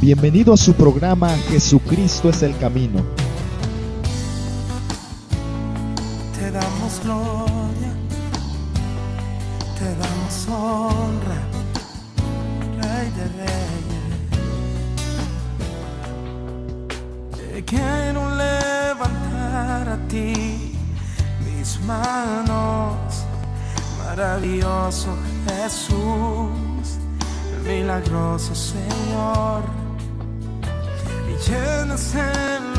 Bienvenido a su programa Jesucristo es el Camino. Te damos gloria, te damos honra, Rey de Reyes. Te quiero levantar a ti mis manos, maravilloso Jesús, milagroso Señor.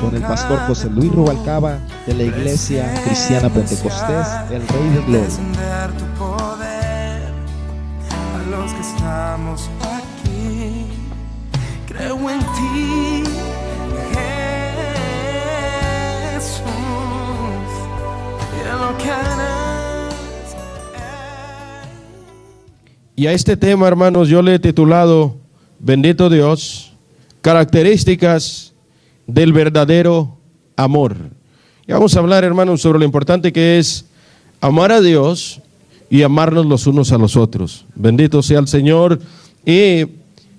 Con el pastor José Luis Rubalcaba de la Iglesia Cristiana Pentecostés, el Rey de Gloria. Tu poder a los que estamos aquí. Creo en ti, Jesús, y en lo que harás. Y a este tema, hermanos, yo le he titulado, bendito Dios, características del verdadero amor. Y vamos a hablar, hermanos, sobre lo importante que es amar a Dios y amarnos los unos a los otros. Bendito sea el Señor y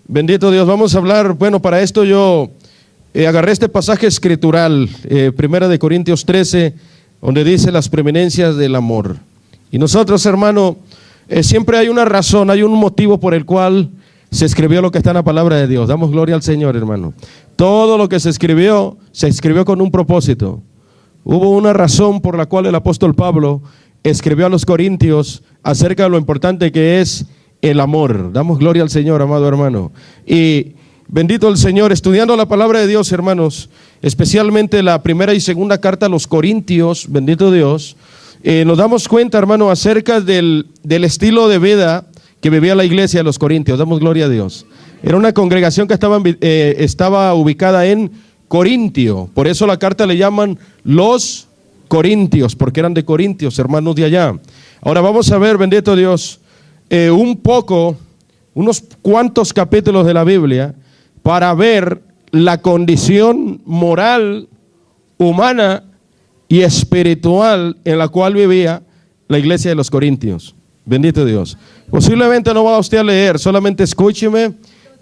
bendito Dios. Vamos a hablar, bueno, para esto yo agarré este pasaje escritural, 1 Corintios 13, donde dice las preeminencias del amor. Y nosotros, hermano, siempre hay una razón, hay un motivo por el cual se escribió lo que está en la palabra de Dios. Damos gloria al Señor, hermano. Todo lo que se escribió con un propósito. Hubo una razón por la cual el apóstol Pablo escribió a los Corintios acerca de lo importante que es el amor. Damos gloria al Señor, amado hermano. Y bendito el Señor, estudiando la palabra de Dios, hermanos, especialmente la primera y segunda carta a los Corintios, bendito Dios, nos damos cuenta, hermano, acerca del estilo de vida que vivía la iglesia de los Corintios. Damos gloria a Dios. Era una congregación que estaba ubicada en Corintio. Por eso la carta le llaman los Corintios, porque eran de Corintios, hermanos de allá. Ahora vamos a ver, bendito Dios, unos cuantos capítulos de la Biblia para ver la condición moral, humana y espiritual en la cual vivía la iglesia de los Corintios. Bendito Dios. Posiblemente no va usted a leer, solamente escúcheme.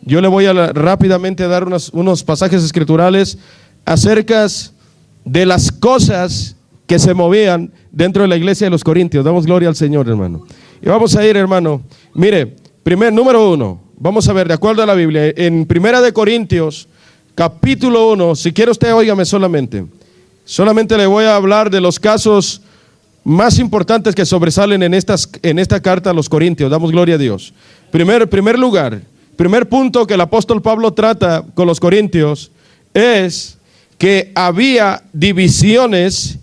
Yo le voy a rápidamente dar unos pasajes escriturales acerca de las cosas que se movían dentro de la iglesia de los Corintios. Damos gloria al Señor, hermano. Y vamos a ir, hermano. Mire, número 1, vamos a ver, de acuerdo a la Biblia, en 1 Corintios, capítulo 1, si quiere usted, óigame solamente le voy a hablar de los casos más importantes que sobresalen en esta carta a los Corintios. Damos gloria a Dios. Primer punto que el apóstol Pablo trata con los Corintios es que había divisiones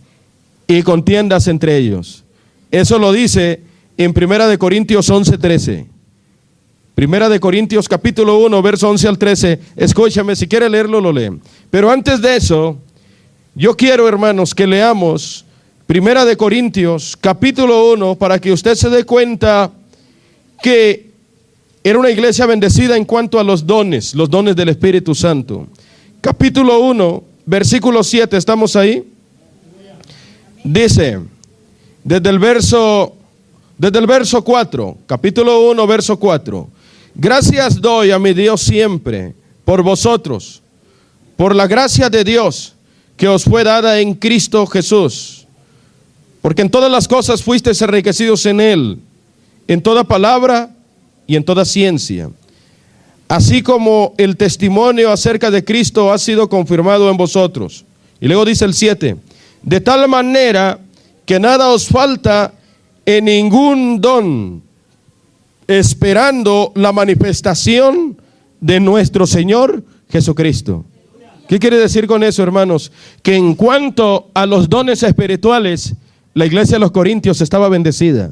y contiendas entre ellos. Eso lo dice en 1 Corintios 11:13. 1 Corintios capítulo 1, verso 11 al 13. Escúchame, si quiere leerlo, lo lee. Pero antes de eso, yo quiero, hermanos, que leamos 1 Corintios capítulo 1 para que usted se dé cuenta que era una iglesia bendecida en cuanto a los dones del Espíritu Santo. Capítulo 1, versículo 7, ¿estamos ahí? Dice, desde el verso 4, capítulo 1, verso 4. Gracias doy a mi Dios siempre por vosotros, por la gracia de Dios que os fue dada en Cristo Jesús, porque en todas las cosas fuisteis enriquecidos en Él, en toda palabra y en toda ciencia, así como el testimonio acerca de Cristo ha sido confirmado en vosotros. Y luego dice el 7, de tal manera que nada os falta en ningún don, esperando la manifestación de nuestro Señor Jesucristo. ¿Qué quiere decir con eso, hermanos? Que en cuanto a los dones espirituales, la iglesia de los Corintios estaba bendecida.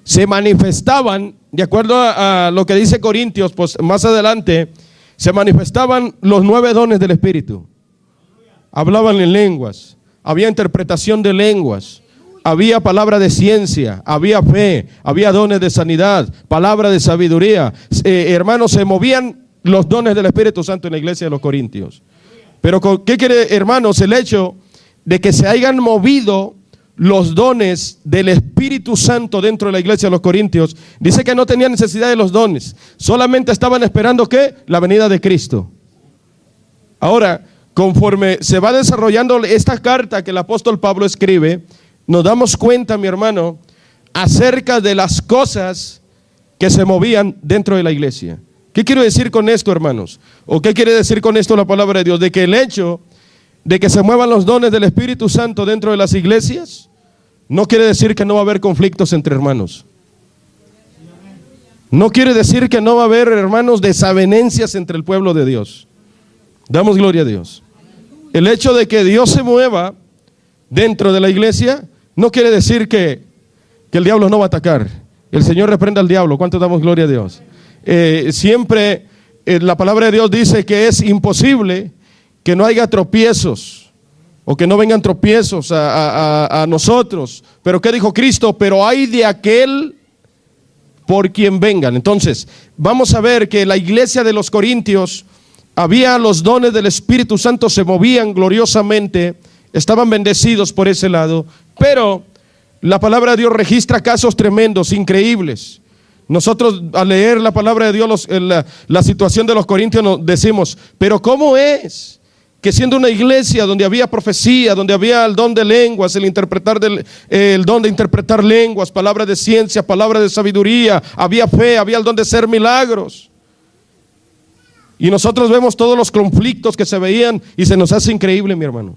Se manifestaban, de acuerdo a lo que dice Corintios, pues más adelante, se manifestaban los 9 dones del Espíritu. Hablaban en lenguas, había interpretación de lenguas, había palabra de ciencia, había fe, había dones de sanidad, palabra de sabiduría. Hermanos, se movían los dones del Espíritu Santo en la iglesia de los Corintios. Pero ¿qué quiere, hermanos? El hecho de que se hayan movido los dones del Espíritu Santo dentro de la iglesia de los Corintios, dice que no tenían necesidad de los dones, solamente estaban esperando ¿qué? La venida de Cristo. Ahora, conforme se va desarrollando esta carta que el apóstol Pablo escribe, nos damos cuenta, mi hermano, acerca de las cosas que se movían dentro de la iglesia. ¿Qué quiero decir con esto, hermanos? ¿O qué quiere decir con esto la palabra de Dios? De que el hecho de que se muevan los dones del Espíritu Santo dentro de las iglesias no quiere decir que no va a haber conflictos entre hermanos. No quiere decir que no va a haber, hermanos, desavenencias entre el pueblo de Dios. Damos gloria a Dios. El hecho de que Dios se mueva dentro de la iglesia no quiere decir que el diablo no va a atacar. El Señor reprenda al diablo. ¿Cuánto damos gloria a Dios? Siempre la palabra de Dios dice que es imposible que no haya tropiezos o que no vengan tropiezos a nosotros. Pero ¿qué dijo Cristo? Pero hay de aquel por quien vengan. Entonces, vamos a ver que la iglesia de los Corintios había los dones del Espíritu Santo, se movían gloriosamente, estaban bendecidos por ese lado, pero la palabra de Dios registra casos tremendos, increíbles. Nosotros al leer la palabra de Dios, la situación de los corintios, nos decimos, pero ¿cómo es que siendo una iglesia donde había profecía, donde había el don de lenguas, el don de interpretar lenguas, palabras de ciencia, palabras de sabiduría, había fe, había el don de hacer milagros? Y nosotros vemos todos los conflictos que se veían y se nos hace increíble, mi hermano.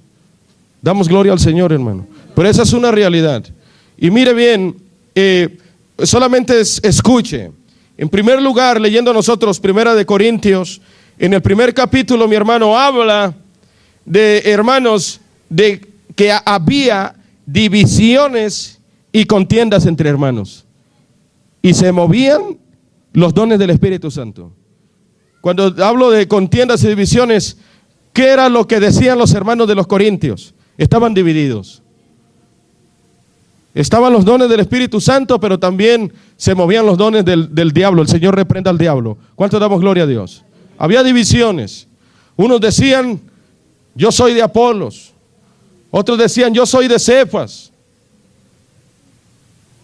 Damos gloria al Señor, hermano. Pero esa es una realidad. Y mire bien, solamente escuche. En primer lugar, leyendo nosotros Primera de Corintios, en el primer capítulo, mi hermano, habla de, hermanos, de que había divisiones y contiendas entre hermanos. Y se movían los dones del Espíritu Santo. Cuando hablo de contiendas y divisiones, ¿qué era lo que decían los hermanos de los Corintios? Estaban divididos. Estaban los dones del Espíritu Santo, pero también se movían los dones del diablo. El Señor reprenda al diablo. ¿Cuánto damos gloria a Dios? Había divisiones. Unos decían, yo soy de Apolos. Otros decían, yo soy de Cefas.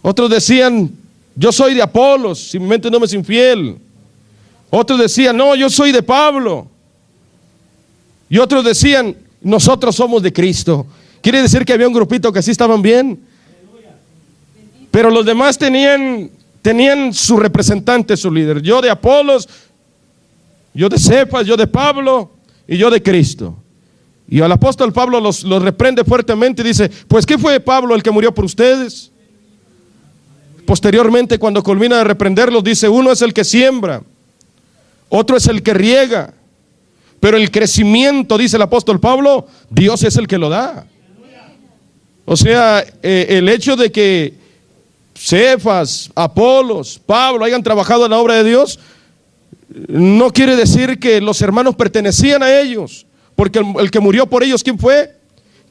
Otros decían, yo soy de Apolos, si mi mente no me es infiel. Otros decían, no, yo soy de Pablo. Y otros decían, nosotros somos de Cristo. Quiere decir que había un grupito que sí estaban bien. Pero los demás tenían su representante, su líder. Yo de Apolos, yo de Cefas, yo de Pablo y yo de Cristo. Y al apóstol Pablo los reprende fuertemente y dice, pues ¿qué fue Pablo el que murió por ustedes? Posteriormente, cuando culmina de reprenderlos, dice, uno es el que siembra, otro es el que riega, pero el crecimiento, dice el apóstol Pablo, Dios es el que lo da. O sea, el hecho de que Cefas, Apolos, Pablo hayan trabajado en la obra de Dios, no quiere decir que los hermanos pertenecían a ellos, porque el que murió por ellos, ¿quién fue?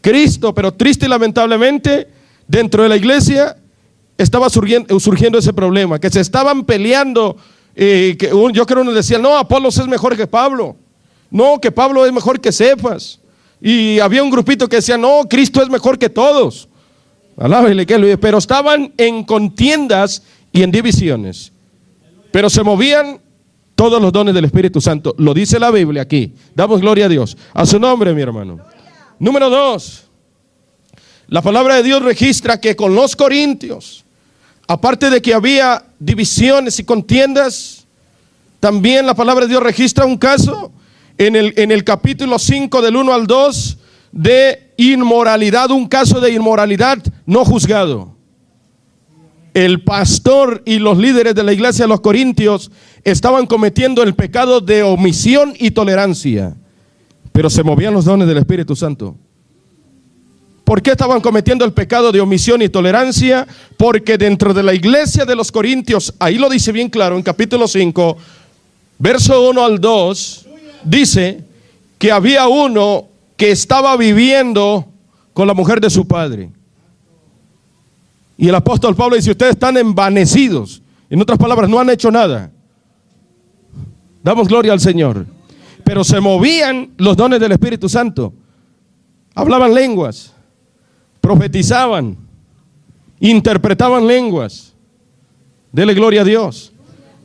Cristo. Pero triste y lamentablemente, dentro de la iglesia estaba surgiendo ese problema, que se estaban peleando. Yo creo que uno decía, no, Apolos es mejor que Pablo, no, que Pablo es mejor que Cefas. Y había un grupito que decía, no, Cristo es mejor que todos. Alábele, pero estaban en contiendas y en divisiones, pero se movían todos los dones del Espíritu Santo. Lo dice la Biblia aquí. Damos gloria a Dios. A su nombre, mi hermano. Número 2. La palabra de Dios registra que con los corintios, aparte de que había divisiones y contiendas, también la palabra de Dios registra un caso en el capítulo 5 del 1 al 2 de inmoralidad, un caso de inmoralidad no juzgado. El pastor y los líderes de la iglesia de los Corintios estaban cometiendo el pecado de omisión y tolerancia, pero se movían los dones del Espíritu Santo. ¿Por qué estaban cometiendo el pecado de omisión y tolerancia? Porque dentro de la iglesia de los Corintios, ahí lo dice bien claro en capítulo 5, verso 1 al 2, dice que había uno que estaba viviendo con la mujer de su padre. Y el apóstol Pablo dice, ustedes están envanecidos. En otras palabras, no han hecho nada. Damos gloria al Señor. Pero se movían los dones del Espíritu Santo. Hablaban lenguas, profetizaban, interpretaban lenguas. Dele gloria a Dios.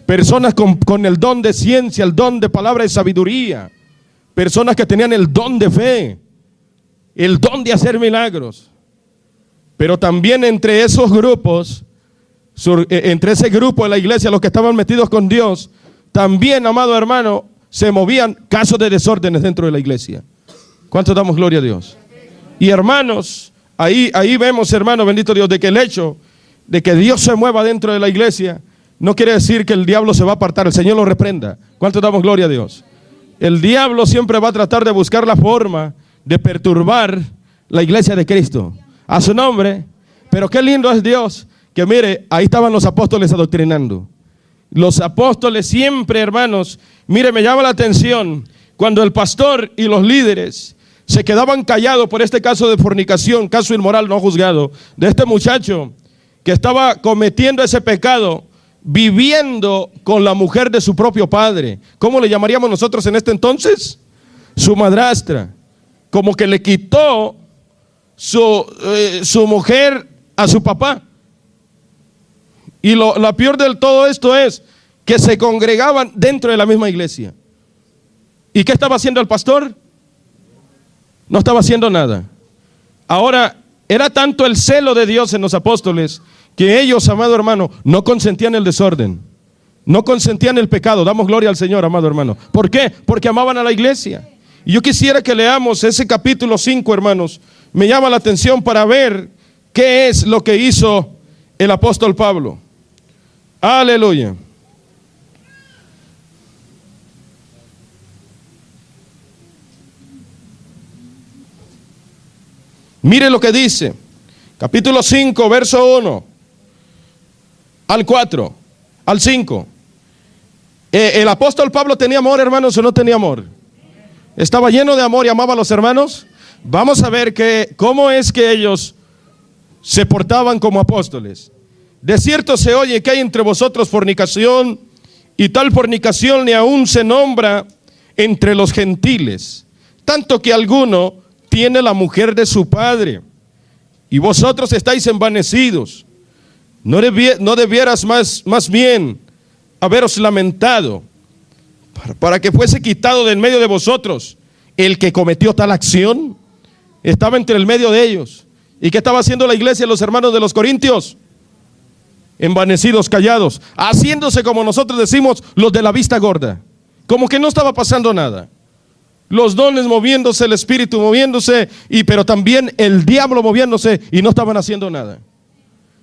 Personas con el don de ciencia, el don de palabra de sabiduría. Personas que tenían el don de fe, el don de hacer milagros. Pero también entre esos grupos, entre ese grupo de la iglesia, los que estaban metidos con Dios, también, amado hermano, se movían casos de desórdenes dentro de la iglesia. ¿Cuántos damos gloria a Dios? Y hermanos, ahí vemos, hermano, bendito Dios, de que el hecho de que Dios se mueva dentro de la iglesia no quiere decir que el diablo se va a apartar. El Señor lo reprenda. ¿Cuántos damos gloria a Dios? El diablo siempre va a tratar de buscar la forma de perturbar la iglesia de Cristo. A su nombre. Pero qué lindo es Dios, que mire, ahí estaban los apóstoles adoctrinando. Los apóstoles siempre, hermanos, mire, me llama la atención cuando el pastor y los líderes se quedaban callados por este caso de fornicación, caso inmoral no juzgado, de este muchacho que estaba cometiendo ese pecado, viviendo con la mujer de su propio padre. ¿Cómo le llamaríamos nosotros en este entonces? Su madrastra. Como que le quitó su mujer a su papá. Y lo peor de todo esto es que se congregaban dentro de la misma iglesia. ¿Y qué estaba haciendo el pastor? No estaba haciendo nada. Ahora, era tanto el celo de Dios en los apóstoles que ellos, amado hermano, no consentían el desorden, no consentían el pecado. Damos gloria al Señor, amado hermano. ¿Por qué? Porque amaban a la iglesia. Y yo quisiera que leamos ese capítulo 5, hermanos. Me llama la atención para ver qué es lo que hizo el apóstol Pablo. Aleluya. Mire lo que dice. Capítulo 5, verso 1 al 4, al 5. ¿El apóstol Pablo tenía amor, hermanos, o no tenía amor? ¿Estaba lleno de amor y amaba a los hermanos? Vamos a ver cómo es que ellos se portaban como apóstoles. De cierto se oye que hay entre vosotros fornicación, y tal fornicación ni aún se nombra entre los gentiles, tanto que alguno tiene la mujer de su padre, y vosotros estáis envanecidos. ¿No debieras más bien haberos lamentado para que fuese quitado de en medio de vosotros el que cometió tal acción? Estaba entre el medio de ellos. ¿Y qué estaba haciendo la iglesia, los hermanos de los Corintios? Envanecidos, callados, haciéndose, como nosotros decimos, los de la vista gorda, como que no estaba pasando nada. Los dones moviéndose, el espíritu moviéndose, pero también el diablo moviéndose, y no estaban haciendo nada.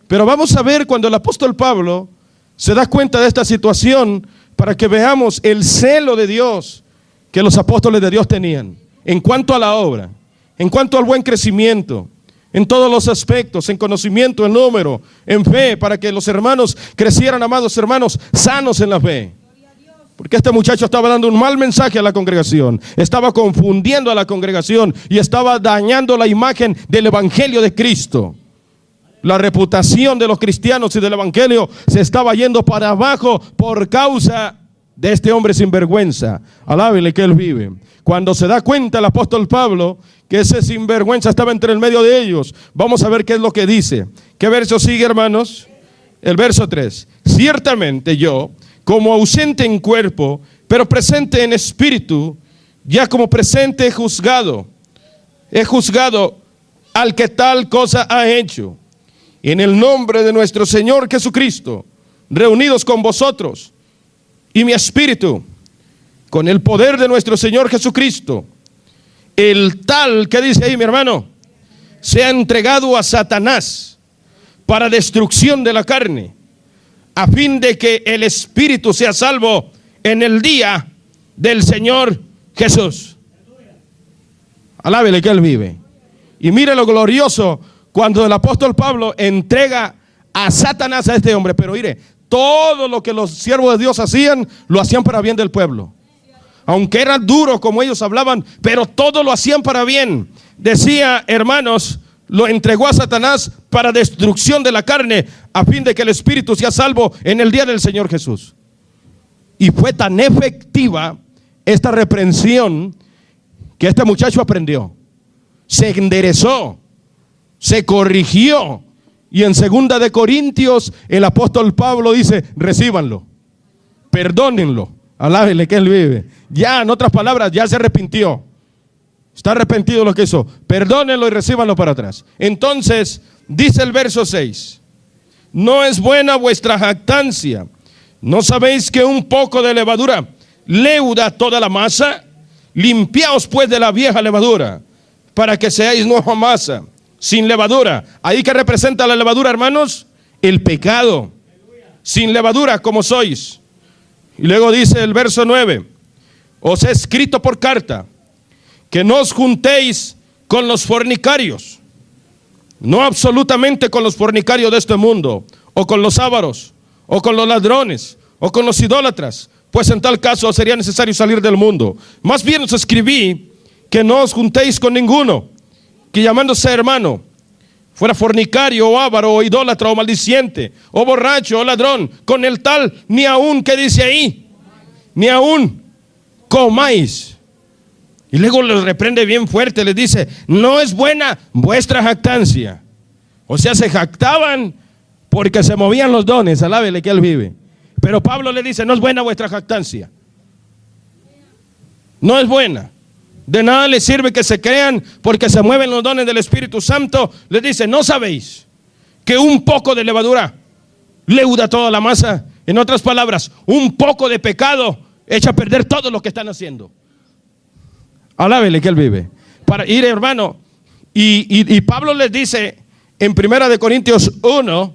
Pero vamos a ver cuando el apóstol Pablo se da cuenta de esta situación, para que veamos el celo de Dios que los apóstoles de Dios tenían en cuanto a la obra, en cuanto al buen crecimiento, en todos los aspectos, en conocimiento, en número, en fe, para que los hermanos crecieran, amados hermanos, sanos en la fe. Porque este muchacho estaba dando un mal mensaje a la congregación, estaba confundiendo a la congregación y estaba dañando la imagen del evangelio de Cristo. La reputación de los cristianos y del evangelio se estaba yendo para abajo por causa de este hombre sinvergüenza. Alábele que él vive. Cuando se da cuenta el apóstol Pablo que ese sinvergüenza estaba entre el medio de ellos, vamos a ver qué es lo que dice. ¿Qué verso sigue, hermanos? El verso 3. Ciertamente yo, como ausente en cuerpo, pero presente en espíritu, ya como presente he juzgado al que tal cosa ha hecho. En el nombre de nuestro Señor Jesucristo, reunidos con vosotros, y mi espíritu, con el poder de nuestro Señor Jesucristo, el tal, ¿qué dice ahí, mi hermano? Se ha entregado a Satanás para destrucción de la carne, a fin de que el espíritu sea salvo en el día del Señor Jesús. Alábele que él vive. Y mire lo glorioso cuando el apóstol Pablo entrega a Satanás a este hombre. Pero mire, todo lo que los siervos de Dios hacían, lo hacían para bien del pueblo. Aunque era duro como ellos hablaban, pero todo lo hacían para bien. Decía, hermanos, lo entregó a Satanás para destrucción de la carne, a fin de que el espíritu sea salvo en el día del Señor Jesús. Y fue tan efectiva esta reprensión que este muchacho aprendió, se enderezó, se corrigió Y en 2 de Corintios, el apóstol Pablo dice, recíbanlo, perdónenlo, alábenle que él vive. Ya, en otras palabras, ya se arrepintió. Está arrepentido de lo que hizo. Perdónenlo y recíbanlo para atrás. Entonces, dice el verso 6, no es buena vuestra jactancia. ¿No sabéis que un poco de levadura leuda toda la masa? Limpiaos pues de la vieja levadura, para que seáis nueva masa, sin levadura. ¿Ahí que representa la levadura, hermanos? El pecado. Sin levadura como sois. Y luego dice el verso 9, os he escrito por carta que no os juntéis con los fornicarios, no absolutamente con los fornicarios de este mundo, o con los ávaros, o con los ladrones, o con los idólatras, pues en tal caso sería necesario salir del mundo. Más bien os escribí que no os juntéis con ninguno, que llamándose hermano, fuera fornicario, o ávaro, o idólatra, o maldiciente, o borracho, o ladrón, con el tal, ni aún, ¿qué dice ahí? Ni aún comáis. Y luego les reprende bien fuerte, les dice, no es buena vuestra jactancia. O sea, se jactaban porque se movían los dones, alábele que él vive. Pero Pablo le dice, no es buena vuestra jactancia. No es buena. De nada les sirve que se crean porque se mueven los dones del Espíritu Santo. Les dice, ¿no sabéis que un poco de levadura leuda toda la masa? En otras palabras, un poco de pecado echa a perder todo lo que están haciendo. Alábele que él vive. Para ir, hermano, y Pablo les dice en 1 Corintios 1,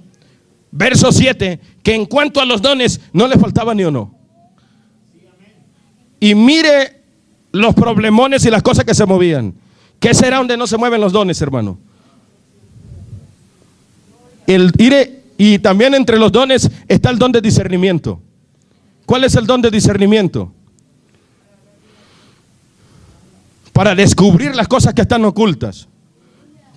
verso 7, que en cuanto a los dones no les faltaba ni uno. Y mire los problemones y las cosas que se movían. ¿Qué será donde no se mueven los dones, hermano? Y también entre los dones está el don de discernimiento. ¿Cuál es el don de discernimiento? Para descubrir las cosas que están ocultas.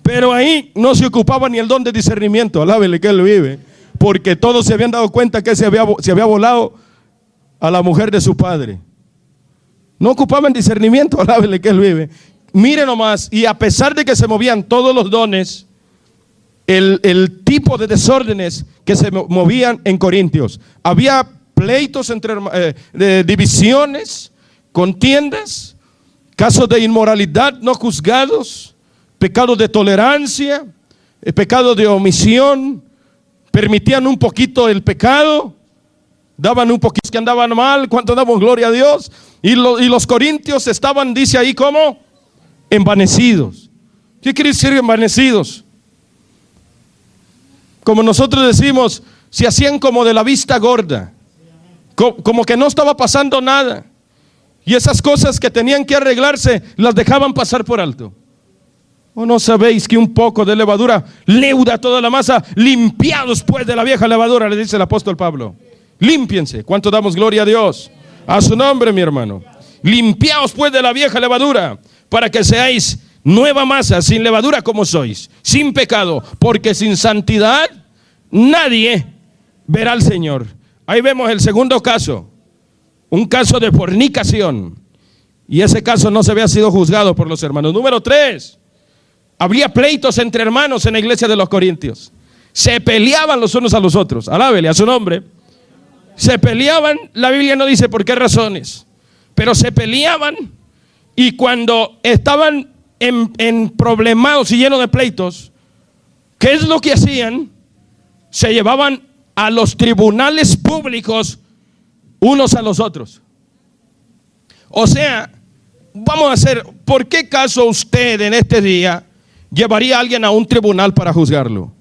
Pero ahí no se ocupaba ni el don de discernimiento, alábele que él vive, porque todos se habían dado cuenta que se había volado a la mujer de su padre. No ocupaban discernimiento, alábele que él vive. Mire nomás, y a pesar de que se movían todos los dones, el tipo de desórdenes que se movían en Corintios, había pleitos de divisiones, contiendas, casos de inmoralidad no juzgados, pecados de tolerancia, pecados de omisión, permitían un poquito el pecado, daban un poquito que andaban mal, cuánto damos gloria a Dios, y los corintios estaban, dice ahí, ¿cómo? Envanecidos. ¿Qué quiere decir envanecidos? Como nosotros decimos, se hacían como de la vista gorda, como que no estaba pasando nada. Y esas cosas que tenían que arreglarse, las dejaban pasar por alto. ¿O no sabéis que un poco de levadura leuda toda la masa? Limpiados pues de la vieja levadura, le dice el apóstol Pablo. Límpiense. ¿Cuánto damos gloria a Dios? A su nombre, mi hermano. Limpiaos pues de la vieja levadura, para que seáis nueva masa, sin levadura como sois, sin pecado, porque sin santidad nadie verá al Señor. Ahí vemos el segundo caso. Un caso de fornicación. Y ese caso no se había sido juzgado por los hermanos. Número 3. Habría pleitos entre hermanos en la iglesia de los Corintios. Se peleaban los unos a los otros. Alábele a su nombre. Se peleaban. La Biblia no dice por qué razones. Pero se peleaban. Y cuando estaban en problemados y llenos de pleitos, ¿qué es lo que hacían? Se llevaban a los tribunales públicos unos a los otros. O sea, vamos a hacer, ¿por qué caso usted en este día llevaría a alguien a un tribunal para juzgarlo?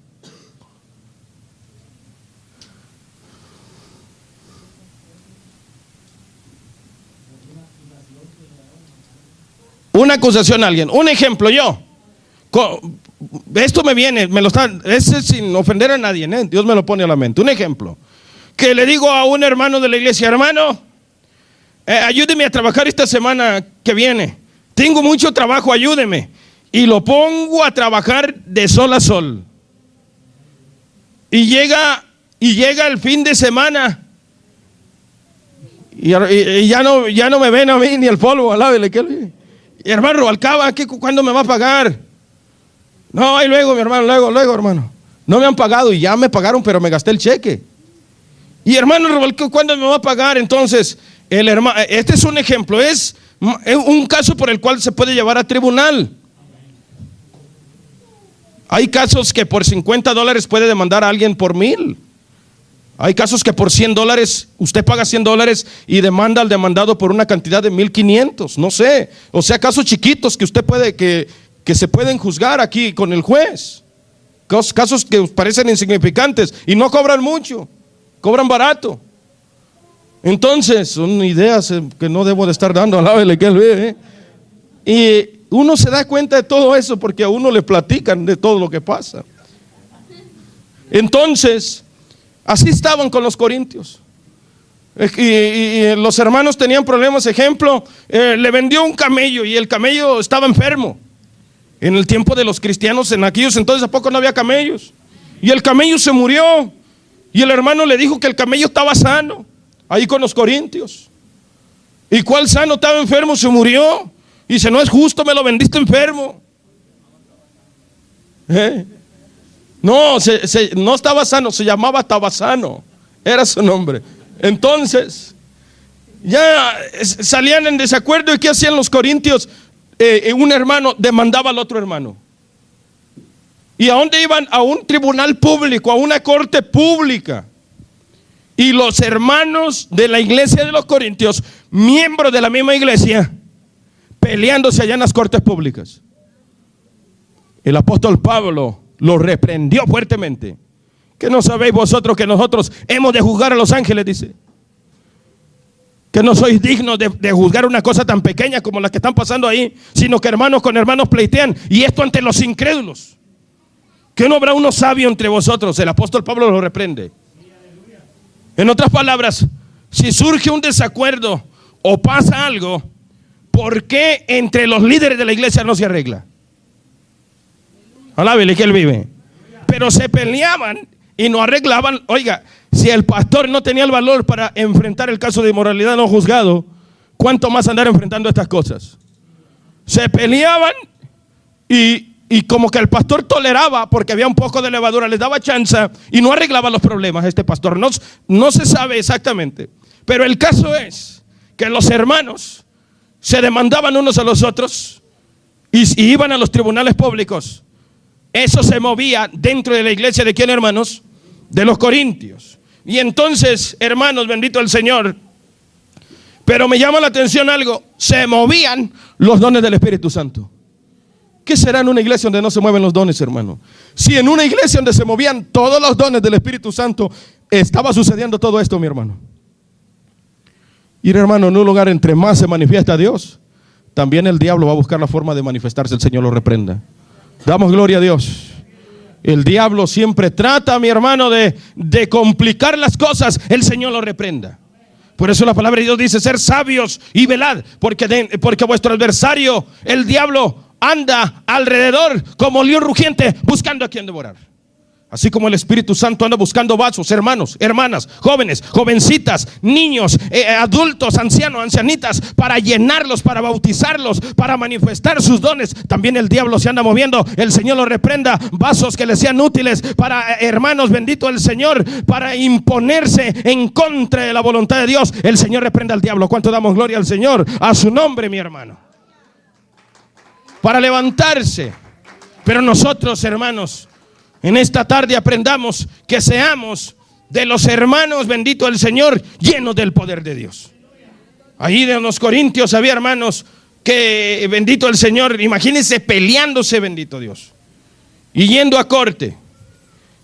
Una acusación a alguien. Un ejemplo, yo. Esto me viene, es sin ofender a nadie, ¿eh? Dios me lo pone a la mente. Un ejemplo. Que le digo a un hermano de la iglesia, hermano, ayúdeme a trabajar esta semana que viene. Tengo mucho trabajo, ayúdeme. Y lo pongo a trabajar de sol a sol. Y llega el fin de semana. Y ya no me ven a mí ni el polvo, alábele. Hermano Rubalcaba, ¿cuándo me va a pagar? No, ahí luego, mi hermano, luego, hermano. No me han pagado y ya me pagaron, pero me gasté el cheque. Y hermano, ¿cuándo me va a pagar? Entonces, el hermano, este es un ejemplo, es un caso por el cual se puede llevar a tribunal. Hay casos que por $50 puede demandar a alguien por 1,000. Hay casos que por $100, usted paga $100 y demanda al demandado por una cantidad de 1,500, no sé. O sea, casos chiquitos que usted puede, que se pueden juzgar aquí con el juez. Casos que parecen insignificantes y no cobran mucho, cobran barato. Entonces, son ideas que no debo de estar dando, alábele que él ve. Y uno se da cuenta de todo eso porque a uno le platican de todo lo que pasa. Entonces, así estaban con los corintios. Y los hermanos tenían problemas. Ejemplo, le vendió un camello y el camello estaba enfermo. En el tiempo de los cristianos, en aquellos entonces, ¿a poco no había camellos? Y el camello se murió. Y el hermano le dijo que el camello estaba sano, ahí con los corintios. ¿Y cuál sano? Estaba enfermo, se murió. Y dice, no es justo, me lo vendiste enfermo. No, no estaba sano, se llamaba Tabasano, era su nombre. Entonces, ya salían en desacuerdo. ¿Y qué hacían los corintios? Un hermano demandaba al otro hermano. ¿Y a dónde iban? A un tribunal público, a una corte pública. Y los hermanos de la iglesia de los corintios, miembros de la misma iglesia, peleándose allá en las cortes públicas. El apóstol Pablo los reprendió fuertemente. ¿Que no sabéis vosotros que nosotros hemos de juzgar a los ángeles? Dice. Que no sois dignos de juzgar una cosa tan pequeña como la que están pasando ahí, sino que hermanos con hermanos pleitean, y esto ante los incrédulos. ¿Que no habrá uno sabio entre vosotros? El apóstol Pablo lo reprende. En otras palabras, si surge un desacuerdo o pasa algo, ¿por qué entre los líderes de la iglesia no se arregla? Alábele que él vive. Pero se peleaban y no arreglaban. Oiga, si el pastor no tenía el valor para enfrentar el caso de inmoralidad no juzgado, ¿cuánto más andar enfrentando estas cosas? Se peleaban y como que el pastor toleraba porque había un poco de levadura, les daba chance y no arreglaba los problemas. Este pastor no se sabe exactamente, pero el caso es que los hermanos se demandaban unos a los otros y iban a los tribunales públicos. Eso se movía dentro de la iglesia de ¿quién, hermanos? De los corintios. Y entonces, hermanos, bendito el Señor, pero me llama la atención algo, se movían los dones del Espíritu Santo. ¿Qué será en una iglesia donde no se mueven los dones, hermano? Si en una iglesia donde se movían todos los dones del Espíritu Santo, estaba sucediendo todo esto, mi hermano. Y hermano, en un lugar entre más se manifiesta Dios, también el diablo va a buscar la forma de manifestarse. El Señor lo reprenda. Damos gloria a Dios. El diablo siempre trata, mi hermano, de complicar las cosas. El Señor lo reprenda. Por eso la palabra de Dios dice: ser sabios y velad, porque vuestro adversario, el diablo, anda alrededor como león rugiente buscando a quien devorar. Así como el Espíritu Santo anda buscando vasos, hermanos, hermanas, jóvenes, jovencitas, niños, adultos, ancianos, ancianitas, para llenarlos, para bautizarlos, para manifestar sus dones. También el diablo se anda moviendo. El Señor lo reprenda. Vasos que les sean útiles para, hermanos, bendito el Señor, para imponerse en contra de la voluntad de Dios. El Señor reprenda al diablo. ¿Cuánto damos gloria al Señor? A su nombre, mi hermano. Para levantarse. Pero nosotros, hermanos, en esta tarde aprendamos que seamos de los hermanos, bendito el Señor, llenos del poder de Dios. Ahí de los corintios había hermanos que, bendito el Señor, imagínense peleándose, bendito Dios, y yendo a corte.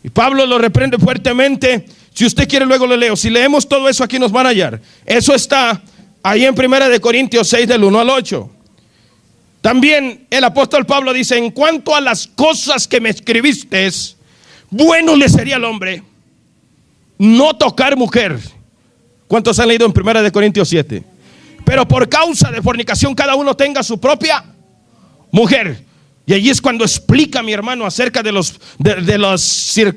Y Pablo lo reprende fuertemente. Si usted quiere luego lo leo. Si leemos todo eso aquí nos van a hallar. Eso está ahí en 1 Corintios 6 del 1 al 8. También el apóstol Pablo dice: en cuanto a las cosas que me escribiste, bueno le sería al hombre no tocar mujer. ¿Cuántos han leído en 1 Corintios 7? Pero por causa de fornicación cada uno tenga su propia mujer. Y allí es cuando explica, mi hermano, acerca de las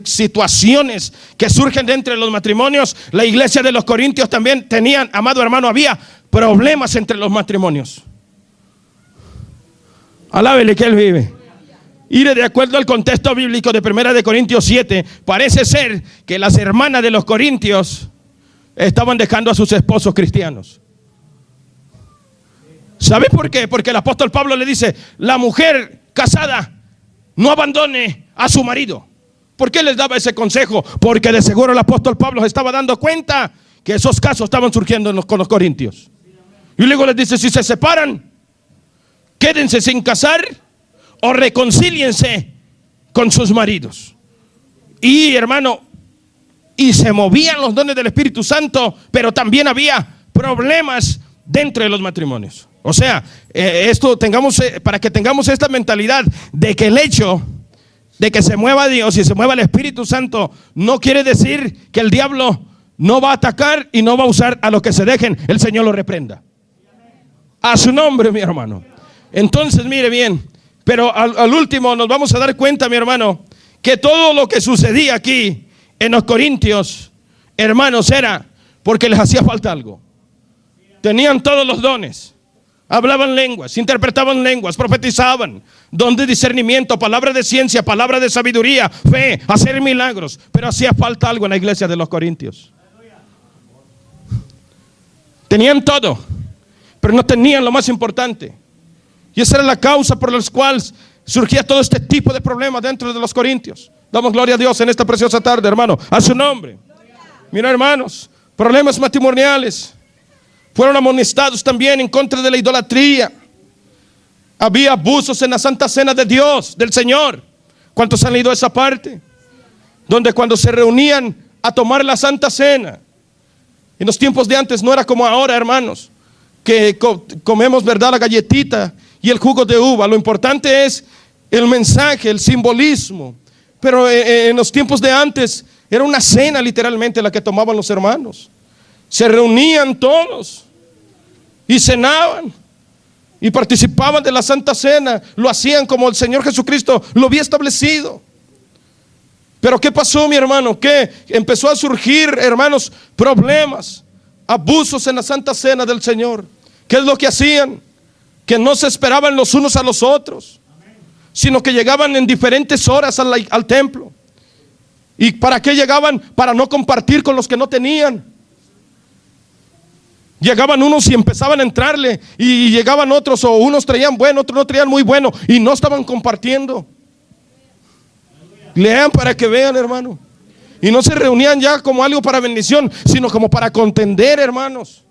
situaciones que surgen dentro de los matrimonios. La iglesia de los corintios también tenían, amado hermano, había problemas entre los matrimonios. Alábele que él vive. Y de acuerdo al contexto bíblico de 1 de Corintios 7, parece ser que las hermanas de los corintios estaban dejando a sus esposos cristianos. ¿Sabe por qué? Porque el apóstol Pablo le dice: la mujer casada no abandone a su marido. ¿Por qué les daba ese consejo? Porque de seguro el apóstol Pablo se estaba dando cuenta que esos casos estaban surgiendo con los corintios. Y luego les dice: si se separan, quédense sin casar o reconcíliense con sus maridos. Y hermano, y se movían los dones del Espíritu Santo, pero también había problemas dentro de los matrimonios. O sea, para que tengamos esta mentalidad de que el hecho de que se mueva Dios y se mueva el Espíritu Santo no quiere decir que el diablo no va a atacar y no va a usar a los que se dejen. El Señor lo reprenda. A su nombre, mi hermano. Entonces, mire bien, pero al último nos vamos a dar cuenta, mi hermano, que todo lo que sucedía aquí en los corintios, hermanos, era porque les hacía falta algo. Tenían todos los dones. Hablaban lenguas, interpretaban lenguas, profetizaban, don de discernimiento, palabra de ciencia, palabra de sabiduría, fe, hacer milagros. Pero hacía falta algo en la iglesia de los corintios. Tenían todo, pero no tenían lo más importante. Y esa era la causa por la cual surgía todo este tipo de problemas dentro de los corintios. Damos gloria a Dios en esta preciosa tarde, hermano, a su nombre. Mira, hermanos, problemas matrimoniales. Fueron amonestados también en contra de la idolatría. Había abusos en la Santa Cena de Dios, del Señor. ¿Cuántos han leído esa parte? Donde cuando se reunían a tomar la Santa Cena, en los tiempos de antes no era como ahora, hermanos, que comemos, ¿verdad?, la galletita y el jugo de uva. Lo importante es el mensaje, el simbolismo. Pero en los tiempos de antes era una cena literalmente la que tomaban los hermanos. Se reunían todos y cenaban y participaban de la Santa Cena. Lo hacían como el Señor Jesucristo lo había establecido. Pero ¿qué pasó, mi hermano? Que empezó a surgir, hermanos, problemas, abusos en la Santa Cena del Señor. ¿Qué es lo que hacían? Que no se esperaban los unos a los otros, sino que llegaban en diferentes horas al templo. ¿Y para qué llegaban? Para no compartir con los que no tenían. Llegaban unos y empezaban a entrarle, y llegaban otros, o unos traían bueno, otros no traían muy bueno, y no estaban compartiendo. Lean para que vean, hermano. Y no se reunían ya como algo para bendición, sino como para contender, hermanos.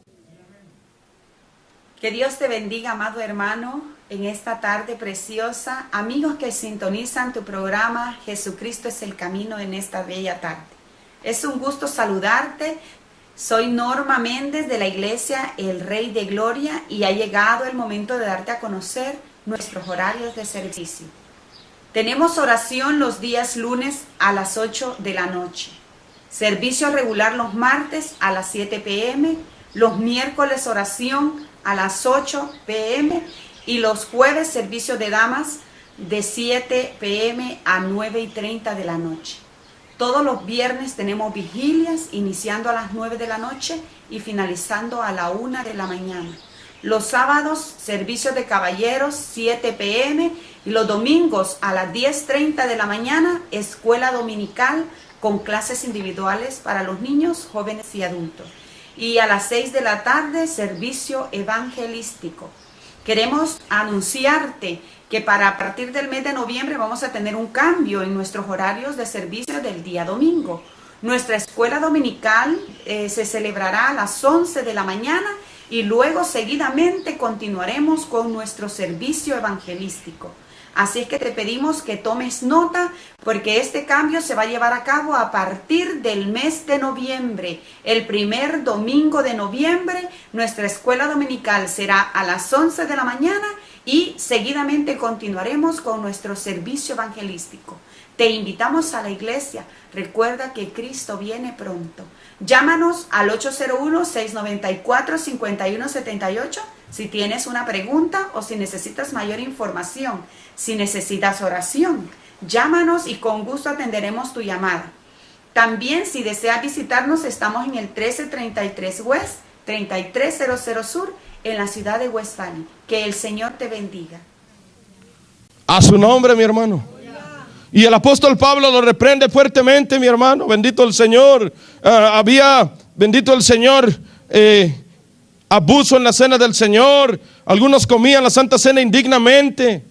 Que Dios te bendiga, amado hermano, en esta tarde preciosa. Amigos que sintonizan tu programa Jesucristo es el camino en esta bella tarde. Es un gusto saludarte. Soy Norma Méndez de la iglesia El Rey de Gloria y ha llegado el momento de darte a conocer nuestros horarios de servicio. Tenemos oración los días lunes a las 8 de la noche. Servicio regular los martes a las 7 p.m. Los miércoles oración a las 8 p.m. Y los jueves servicio de damas de 7 p.m. a 9:30 de la noche. Todos los viernes tenemos vigilias iniciando a las 9 de la noche y finalizando a la 1 de la mañana. Los sábados, servicio de caballeros, 7 p.m. Y los domingos a las 10:30 de la mañana, escuela dominical con clases individuales para los niños, jóvenes y adultos. Y a las 6 de la tarde, servicio evangelístico. Queremos anunciarte que a partir del mes de noviembre vamos a tener un cambio en nuestros horarios de servicio del día domingo. Nuestra escuela dominical se celebrará a las 11 de la mañana y luego seguidamente continuaremos con nuestro servicio evangelístico. Así es que te pedimos que tomes nota porque este cambio se va a llevar a cabo a partir del mes de noviembre. El primer domingo de noviembre nuestra escuela dominical será a las 11 de la mañana y seguidamente continuaremos con nuestro servicio evangelístico. Te invitamos a la iglesia. Recuerda que Cristo viene pronto. Llámanos al 801-694-5178 si tienes una pregunta o si necesitas mayor información, si necesitas oración. Llámanos y con gusto atenderemos tu llamada. También si deseas visitarnos, estamos en el 1333 West, 3300 Sur, en la ciudad de West Valley. Que el Señor te bendiga. A su nombre, mi hermano. Y el apóstol Pablo lo reprende fuertemente, mi hermano. Bendito el Señor. Había, bendito el Señor, abuso en la cena del Señor. Algunos comían la Santa Cena indignamente,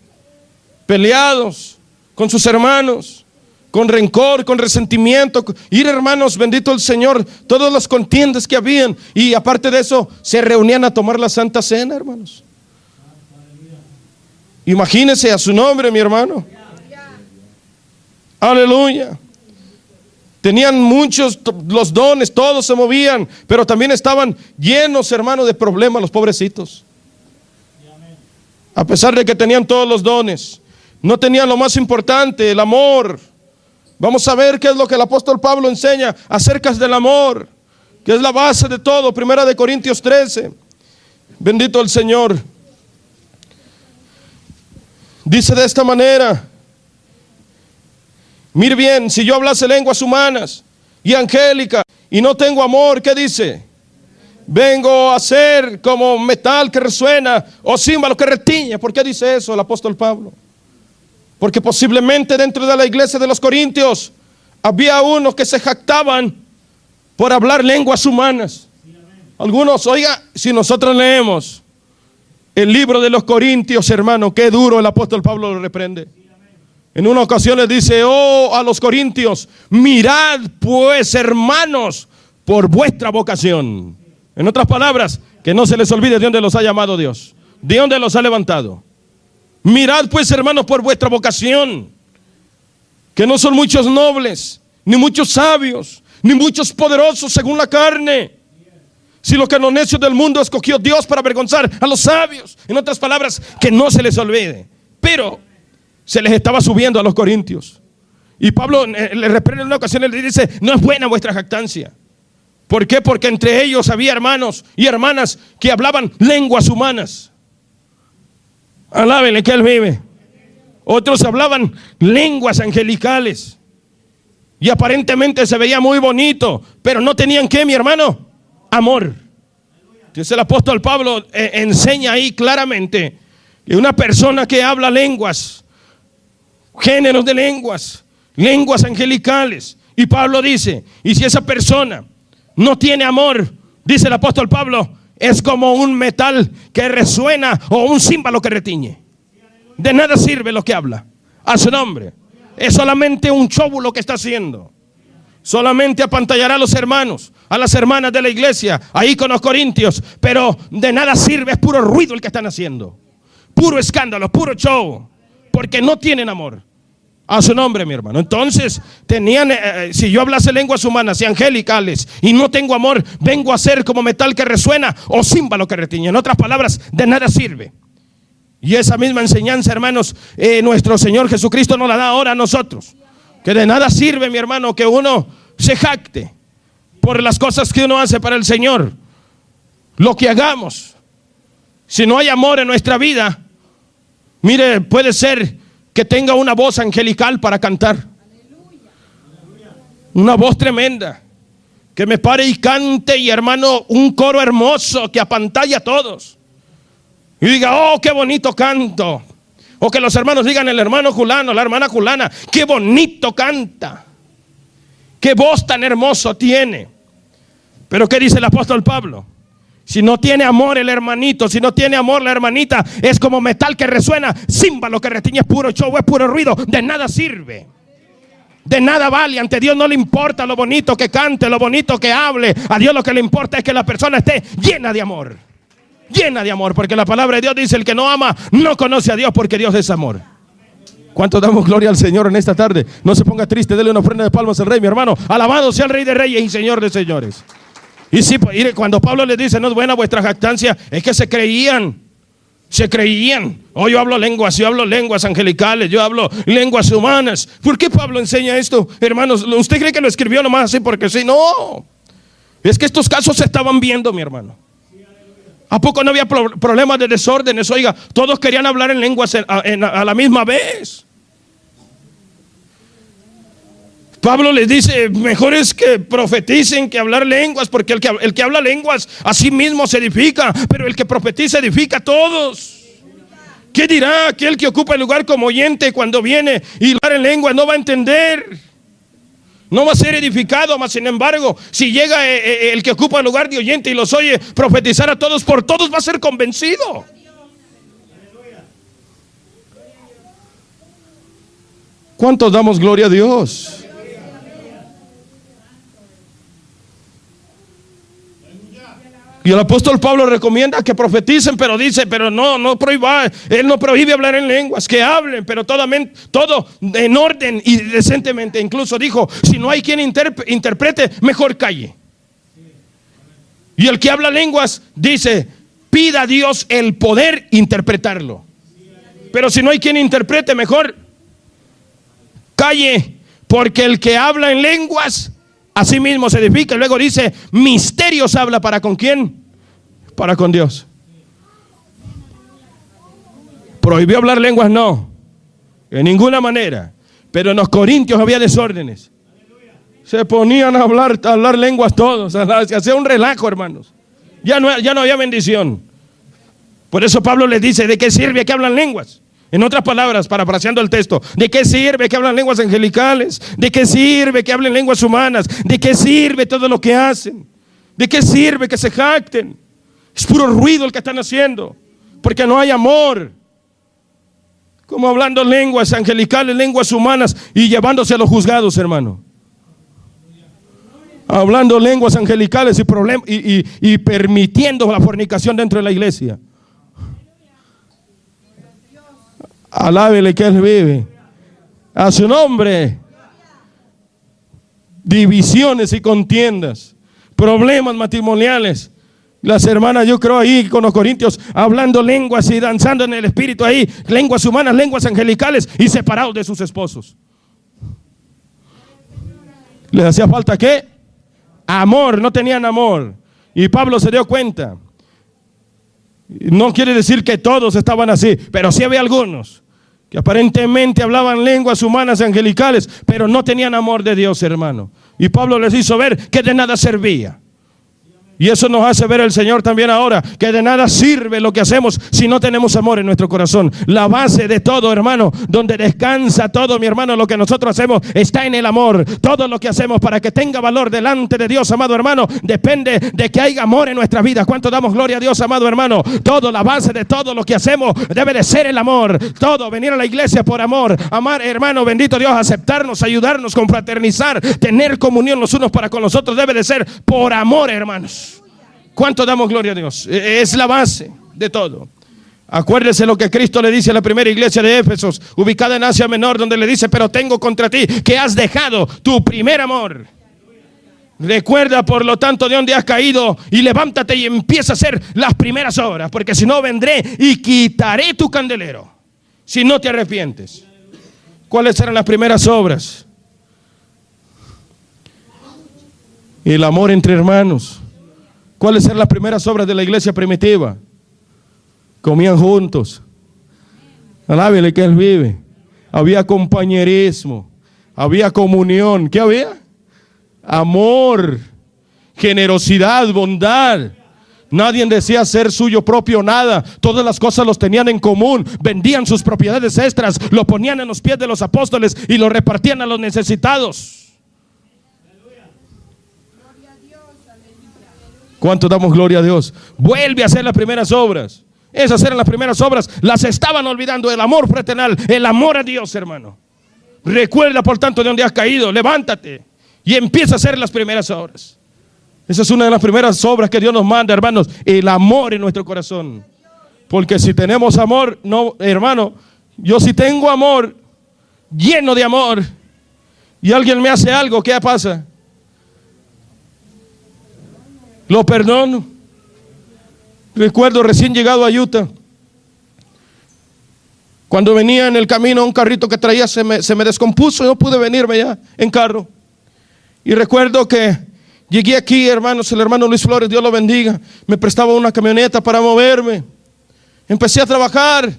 peleados con sus hermanos, con rencor, con resentimiento. Ir, hermanos, bendito el Señor, todas las contiendas que habían. Y aparte de eso, se reunían a tomar la Santa Cena, hermanos. Imagínense, a su nombre, mi hermano. Aleluya. Tenían muchos los dones, todos se movían, pero también estaban llenos, hermanos, de problemas los pobrecitos. A pesar de que tenían todos los dones, no tenían lo más importante, el amor. Vamos a ver qué es lo que el apóstol Pablo enseña acerca del amor, que es la base de todo. Primera de Corintios 13. Bendito el Señor. Dice de esta manera: mire bien, si yo hablase lenguas humanas y angélicas y no tengo amor, ¿qué dice? Vengo a ser como metal que resuena o címbalo que retiñe. ¿Por qué dice eso el apóstol Pablo? Porque posiblemente dentro de la iglesia de los Corintios había unos que se jactaban por hablar lenguas humanas. Algunos, oiga, si nosotros leemos el libro de los Corintios, hermano, qué duro el apóstol Pablo lo reprende. En una ocasión les dice: oh, a los corintios, mirad pues, hermanos, por vuestra vocación. En otras palabras, que no se les olvide de dónde los ha llamado Dios, de dónde los ha levantado. Mirad pues, hermanos, por vuestra vocación, que no son muchos nobles, ni muchos sabios, ni muchos poderosos según la carne, sino que los necios del mundo escogió Dios para avergonzar a los sabios. En otras palabras, que no se les olvide. Pero se les estaba subiendo a los corintios. Y Pablo le reprende en una ocasión y le dice: no es buena vuestra jactancia. ¿Por qué? Porque entre ellos había hermanos y hermanas que hablaban lenguas humanas. Alábenle que Él vive. Otros hablaban lenguas angelicales. Y aparentemente se veía muy bonito, pero no tenían ¿qué, mi hermano? Amor. Entonces el apóstol Pablo enseña ahí claramente que una persona que habla lenguas, géneros de lenguas, lenguas angelicales, y Pablo dice: y si esa persona no tiene amor, dice el apóstol Pablo, es como un metal que resuena o un címbalo que retiñe. De nada sirve lo que habla. A su nombre. Es solamente un show lo que está haciendo. Solamente apantallará a los hermanos, a las hermanas de la iglesia, ahí con los corintios, pero de nada sirve, es puro ruido el que están haciendo. Puro escándalo, puro show, porque no tienen amor. A su nombre, mi hermano. Entonces, tenían, si yo hablase lenguas humanas y angelicales y no tengo amor, vengo a ser como metal que resuena o címbalo que retiñe. En otras palabras, de nada sirve. Y esa misma enseñanza, hermanos, nuestro Señor Jesucristo nos la da ahora a nosotros. Que de nada sirve, mi hermano, que uno se jacte por las cosas que uno hace para el Señor. Lo que hagamos, si no hay amor en nuestra vida, mire, puede ser que tenga una voz angelical para cantar. Una voz tremenda. Que me pare y cante, y hermano, un coro hermoso que apantalla a todos. Y diga: oh, qué bonito canto. O que los hermanos digan: el hermano fulano, la hermana fulana, qué bonito canta. Qué voz tan hermoso tiene. Pero ¿qué dice el apóstol Pablo? Si no tiene amor el hermanito, si no tiene amor la hermanita, es como metal que resuena, címbalo que retiñe, es puro show, es puro ruido, de nada sirve. De nada vale. Ante Dios no le importa lo bonito que cante, lo bonito que hable. A Dios lo que le importa es que la persona esté llena de amor. Llena de amor, porque la palabra de Dios dice: el que no ama no conoce a Dios, porque Dios es amor. ¿Cuánto damos gloria al Señor en esta tarde? No se ponga triste, dele una ofrenda de palmas al Rey, mi hermano. Alabado sea el Rey de Reyes y Señor de Señores. Y sí, cuando Pablo les dice: no es buena vuestra jactancia, es que se creían. Oh, yo hablo lenguas angelicales, yo hablo lenguas humanas. ¿Por qué Pablo enseña esto, hermanos? ¿Usted cree que lo escribió nomás así porque sí? No, es que estos casos se estaban viendo, mi hermano. ¿A poco no había problemas de desórdenes? Oiga, todos querían hablar en lenguas a la misma vez. Pablo les dice: mejor es que profeticen que hablar lenguas, porque el que habla lenguas a sí mismo se edifica, pero el que profetiza edifica a todos. ¿Qué dirá aquel que ocupa el lugar como oyente cuando viene y hablar en lengua? No va a entender. No va a ser edificado, mas sin embargo, si llega el que ocupa el lugar de oyente y los oye profetizar a todos, por todos va a ser convencido. ¿Cuántos damos gloria a Dios? Y el apóstol Pablo recomienda que profeticen, pero dice, pero no prohíba, él no prohíbe hablar en lenguas, que hablen, pero todo en orden y decentemente. Incluso dijo, si no hay quien interprete, mejor calle. Y el que habla lenguas, dice, pida a Dios el poder interpretarlo. Pero si no hay quien interprete, mejor calle, porque el que habla en lenguas así mismo se edifica. Luego dice, misterios habla. ¿Para con quién? Para con Dios. ¿Prohibió hablar lenguas? No, en ninguna manera. Pero en los corintios había desórdenes. Se ponían a hablar lenguas todos. Se hacía un relajo, hermanos. Ya no había bendición. Por eso Pablo les dice, ¿de qué sirve que hablan lenguas? En otras palabras, parafraseando el texto, ¿de qué sirve que hablan lenguas angelicales? ¿De qué sirve que hablen lenguas humanas? ¿De qué sirve todo lo que hacen? ¿De qué sirve que se jacten? Es puro ruido el que están haciendo, porque no hay amor. Como hablando lenguas angelicales, lenguas humanas y llevándose a los juzgados, hermano. Hablando lenguas angelicales y permitiendo la fornicación dentro de la iglesia. Alábele que Él vive. A su nombre. Divisiones y contiendas, problemas matrimoniales. Las hermanas, yo creo ahí con los corintios, hablando lenguas y danzando en el espíritu ahí, lenguas humanas, lenguas angelicales y separados de sus esposos. ¿Les hacía falta qué? Amor, no tenían amor. Y Pablo se dio cuenta. No quiere decir que todos estaban así, pero sí había algunos que aparentemente hablaban lenguas humanas angelicales, pero no tenían amor de Dios, hermano. Y Pablo les hizo ver que de nada servía. Y eso nos hace ver el Señor también ahora, que de nada sirve lo que hacemos si no tenemos amor en nuestro corazón. La base de todo, hermano, donde descansa todo, mi hermano, lo que nosotros hacemos está en el amor. Todo lo que hacemos para que tenga valor delante de Dios, amado hermano, depende de que haya amor en nuestra vida. ¿Cuánto damos gloria a Dios, amado hermano? Todo, la base de todo lo que hacemos debe de ser el amor. Todo, venir a la iglesia por amor. Amar, hermano, bendito Dios, aceptarnos, ayudarnos, confraternizar, tener comunión los unos para con los otros, debe de ser por amor, hermanos. ¿Cuánto damos gloria a Dios? Es la base de todo. Acuérdese lo que Cristo le dice a la primera iglesia de Éfesos, ubicada en Asia Menor, donde le dice, pero tengo contra ti que has dejado tu primer amor. Recuerda, por lo tanto, de dónde has caído y levántate y empieza a hacer las primeras obras, porque si no vendré y quitaré tu candelero, si no te arrepientes. ¿Cuáles eran las primeras obras? El amor entre hermanos. ¿Cuáles eran las primeras obras de la iglesia primitiva? Comían juntos. Alábele que Él vive. Había compañerismo. Había comunión. ¿Qué había? Amor, generosidad, bondad. Nadie decía ser suyo propio nada. Todas las cosas los tenían en común. Vendían sus propiedades extras, lo ponían en los pies de los apóstoles y lo repartían a los necesitados. ¿Cuánto damos gloria a Dios? Vuelve a hacer las primeras obras. Esas eran las primeras obras. Las estaban olvidando. El amor fraternal, el amor a Dios, hermano. Recuerda, por tanto, de dónde has caído. Levántate y empieza a hacer las primeras obras. Esa es una de las primeras obras que Dios nos manda, hermanos. El amor en nuestro corazón. Porque si tenemos amor, no, hermano, yo si tengo amor, lleno de amor, y alguien me hace algo, ¿qué pasa? Lo perdono. Recuerdo recién llegado a Utah, cuando venía en el camino un carrito que traía se me descompuso y no pude venirme ya en carro. Y recuerdo que llegué aquí, hermanos, el hermano Luis Flores, Dios lo bendiga, me prestaba una camioneta para moverme. Empecé a trabajar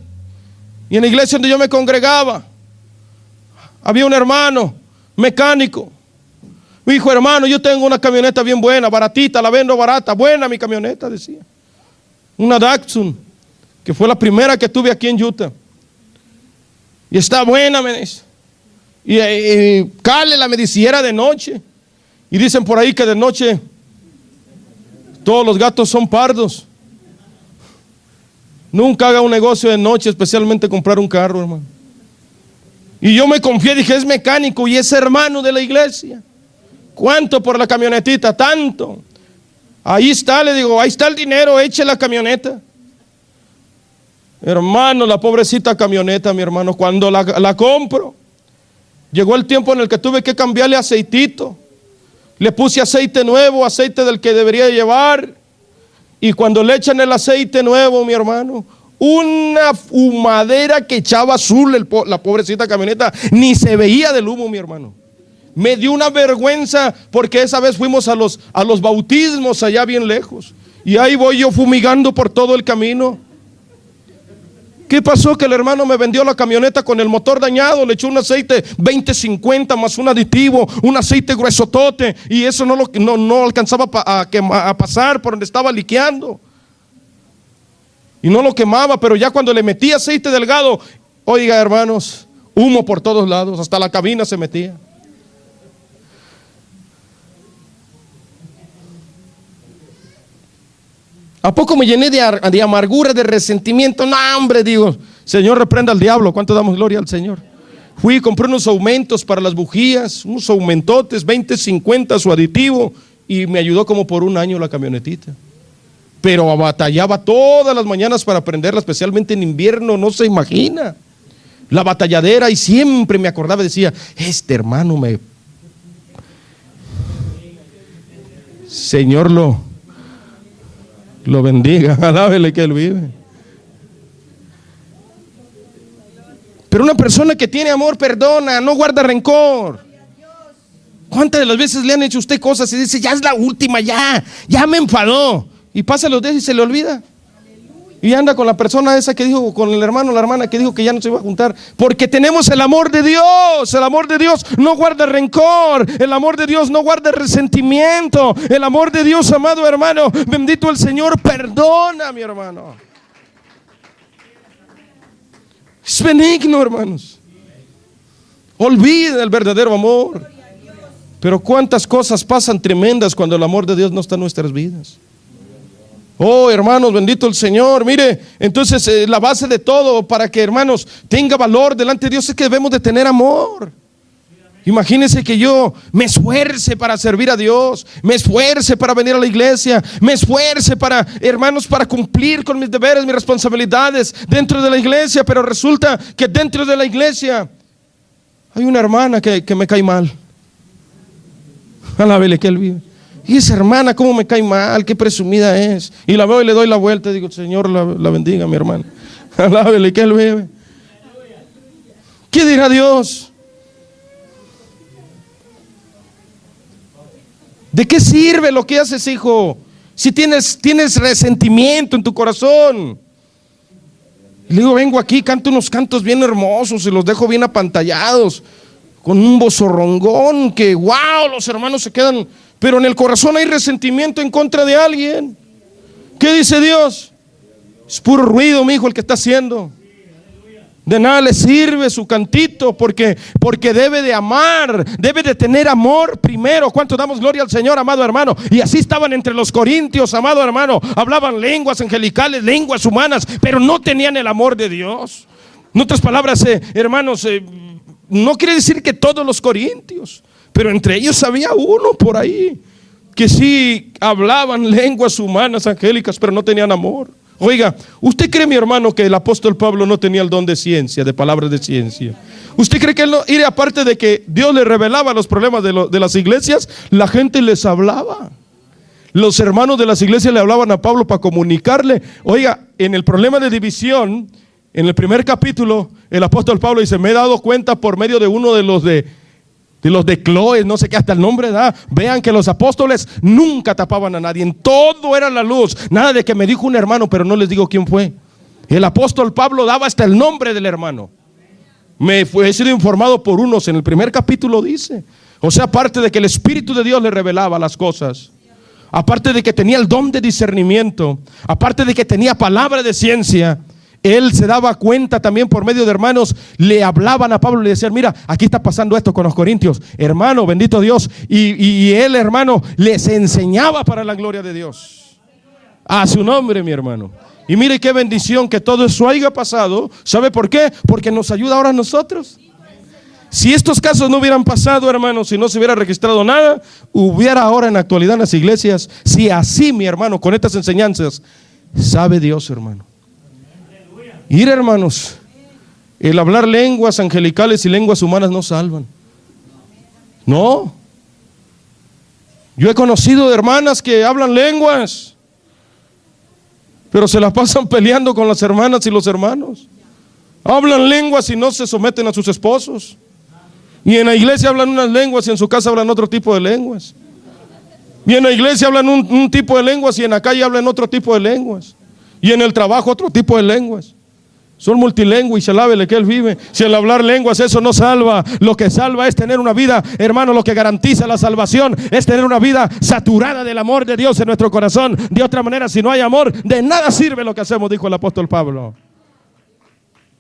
y en la iglesia donde yo me congregaba había un hermano mecánico. Me dijo, hermano, yo tengo una camioneta bien buena, baratita, la vendo barata, buena mi camioneta, decía. Una Datsun. que fue la primera que tuve aquí en Utah. Y está buena, me dice. Y cálela, me dice, y era de noche. Y dicen por ahí que de noche todos los gatos son pardos. Nunca haga un negocio de noche, especialmente comprar un carro, hermano. Y yo me confié, dije, es mecánico y es hermano de la iglesia. ¿Cuánto por la camionetita? Tanto. Ahí está, le digo, ahí está el dinero, eche la camioneta. Hermano, la pobrecita camioneta, mi hermano, cuando la compro, llegó el tiempo en el que tuve que cambiarle aceitito. Le puse aceite nuevo, aceite del que debería llevar. Y cuando le echan el aceite nuevo, mi hermano, una humadera que echaba azul la pobrecita camioneta, ni se veía del humo, mi hermano. Me dio una vergüenza porque esa vez fuimos a los bautismos allá bien lejos. Y ahí voy yo fumigando por todo el camino. ¿Qué pasó? Que el hermano me vendió la camioneta con el motor dañado, le echó un aceite 20-50 más un aditivo, un aceite gruesotote, y eso no alcanzaba a pasar por donde estaba liqueando. Y no lo quemaba, pero ya cuando le metí aceite delgado, oiga, hermanos, humo por todos lados, hasta la cabina se metía. ¿A poco me llené de amargura, de resentimiento? No, hombre, digo, Señor, reprenda al diablo. ¿Cuánto damos gloria al Señor? Fui y compré unos aumentos para las bujías, unos aumentotes, 20-50 su aditivo, y me ayudó como por un año la camionetita. Pero batallaba todas las mañanas para prenderla, especialmente en invierno, no se imagina. La batalladera, y siempre me acordaba y decía, este hermano Señor lo bendiga, alábele que Él vive. Pero una persona que tiene amor perdona, no guarda rencor. ¿Cuántas de las veces le han hecho a usted cosas y dice, ya es la última, ya me enfadó? Y pasa los días y se le olvida. Y anda con la persona esa que dijo, con el hermano o la hermana que dijo que ya no se iba a juntar. Porque tenemos el amor de Dios. El amor de Dios no guarda rencor. El amor de Dios no guarda resentimiento. El amor de Dios, amado hermano, bendito el Señor, perdona, mi hermano. Es benigno, hermanos. Olvida el verdadero amor. Pero cuántas cosas pasan tremendas cuando el amor de Dios no está en nuestras vidas. Oh, hermanos, bendito el Señor. Mire, entonces la base de todo para que, hermanos, tenga valor delante de Dios es que debemos de tener amor. Imagínense que yo me esfuerce para servir a Dios, me esfuerce para venir a la iglesia, me esfuerce para, hermanos, para cumplir con mis deberes, mis responsabilidades dentro de la iglesia, pero resulta que dentro de la iglesia hay una hermana que me cae mal. Alábele que Él vive. Y esa hermana, cómo me cae mal, qué presumida es. Y la veo y le doy la vuelta y digo, Señor, la bendiga, mi hermana. Alábele que Él vive. ¿Qué dirá Dios? ¿De qué sirve lo que haces, hijo? Si tienes resentimiento en tu corazón. Y le digo, vengo aquí, canto unos cantos bien hermosos y los dejo bien apantallados, con un vozorrongón que, wow, los hermanos se quedan. Pero en el corazón hay resentimiento en contra de alguien. ¿Qué dice Dios? Es puro ruido, mi hijo, el que está haciendo. De nada le sirve su cantito porque debe de amar, debe de tener amor primero. ¿Cuánto damos gloria al Señor, amado hermano? Y así estaban entre los corintios, amado hermano. Hablaban lenguas angelicales, lenguas humanas, pero no tenían el amor de Dios. En otras palabras, hermanos, no quiere decir que todos los corintios, pero entre ellos había uno por ahí que sí hablaban lenguas humanas, angélicas, pero no tenían amor. Oiga, ¿usted cree, mi hermano, que el apóstol Pablo no tenía el don de ciencia, de palabras de ciencia? ¿Usted cree que él no, y aparte de que Dios le revelaba los problemas de las iglesias, la gente les hablaba? Los hermanos de las iglesias le hablaban a Pablo para comunicarle. Oiga, en el problema de división, en el primer capítulo, el apóstol Pablo dice, me he dado cuenta por medio de uno de los de Cloé, no sé qué, hasta el nombre da. Vean que los apóstoles nunca tapaban a nadie, en todo era la luz. Nada de que me dijo un hermano, pero no les digo quién fue. El apóstol Pablo daba hasta el nombre del hermano. He sido informado por unos, en el primer capítulo dice. O sea, aparte de que el Espíritu de Dios le revelaba las cosas, aparte de que tenía el don de discernimiento, aparte de que tenía palabra de ciencia, él se daba cuenta también por medio de hermanos, le hablaban a Pablo y le decían, mira, aquí está pasando esto con los corintios, hermano, bendito Dios, y él, hermano, les enseñaba para la gloria de Dios. A su nombre, mi hermano. Y mire qué bendición que todo eso haya pasado. ¿Sabe por qué? Porque nos ayuda ahora a nosotros. Si estos casos no hubieran pasado, hermanos, si no se hubiera registrado nada, hubiera ahora en la actualidad en las iglesias, si así, mi hermano, con estas enseñanzas, sabe Dios, hermano. Ir, hermanos, el hablar lenguas angelicales y lenguas humanas no salvan. No. Yo he conocido hermanas que hablan lenguas, pero se las pasan peleando con las hermanas y los hermanos. Hablan lenguas y no se someten a sus esposos. Y en la iglesia hablan unas lenguas y en su casa hablan otro tipo de lenguas. Y en la iglesia hablan un tipo de lenguas y en la calle hablan otro tipo de lenguas. Y en el trabajo otro tipo de lenguas. Son multilingües, alábele que él vive. Si el hablar lenguas eso no salva. Lo que salva es tener una vida, hermano, lo que garantiza la salvación es tener una vida saturada del amor de Dios en nuestro corazón. De otra manera, si no hay amor, de nada sirve lo que hacemos, dijo el apóstol Pablo.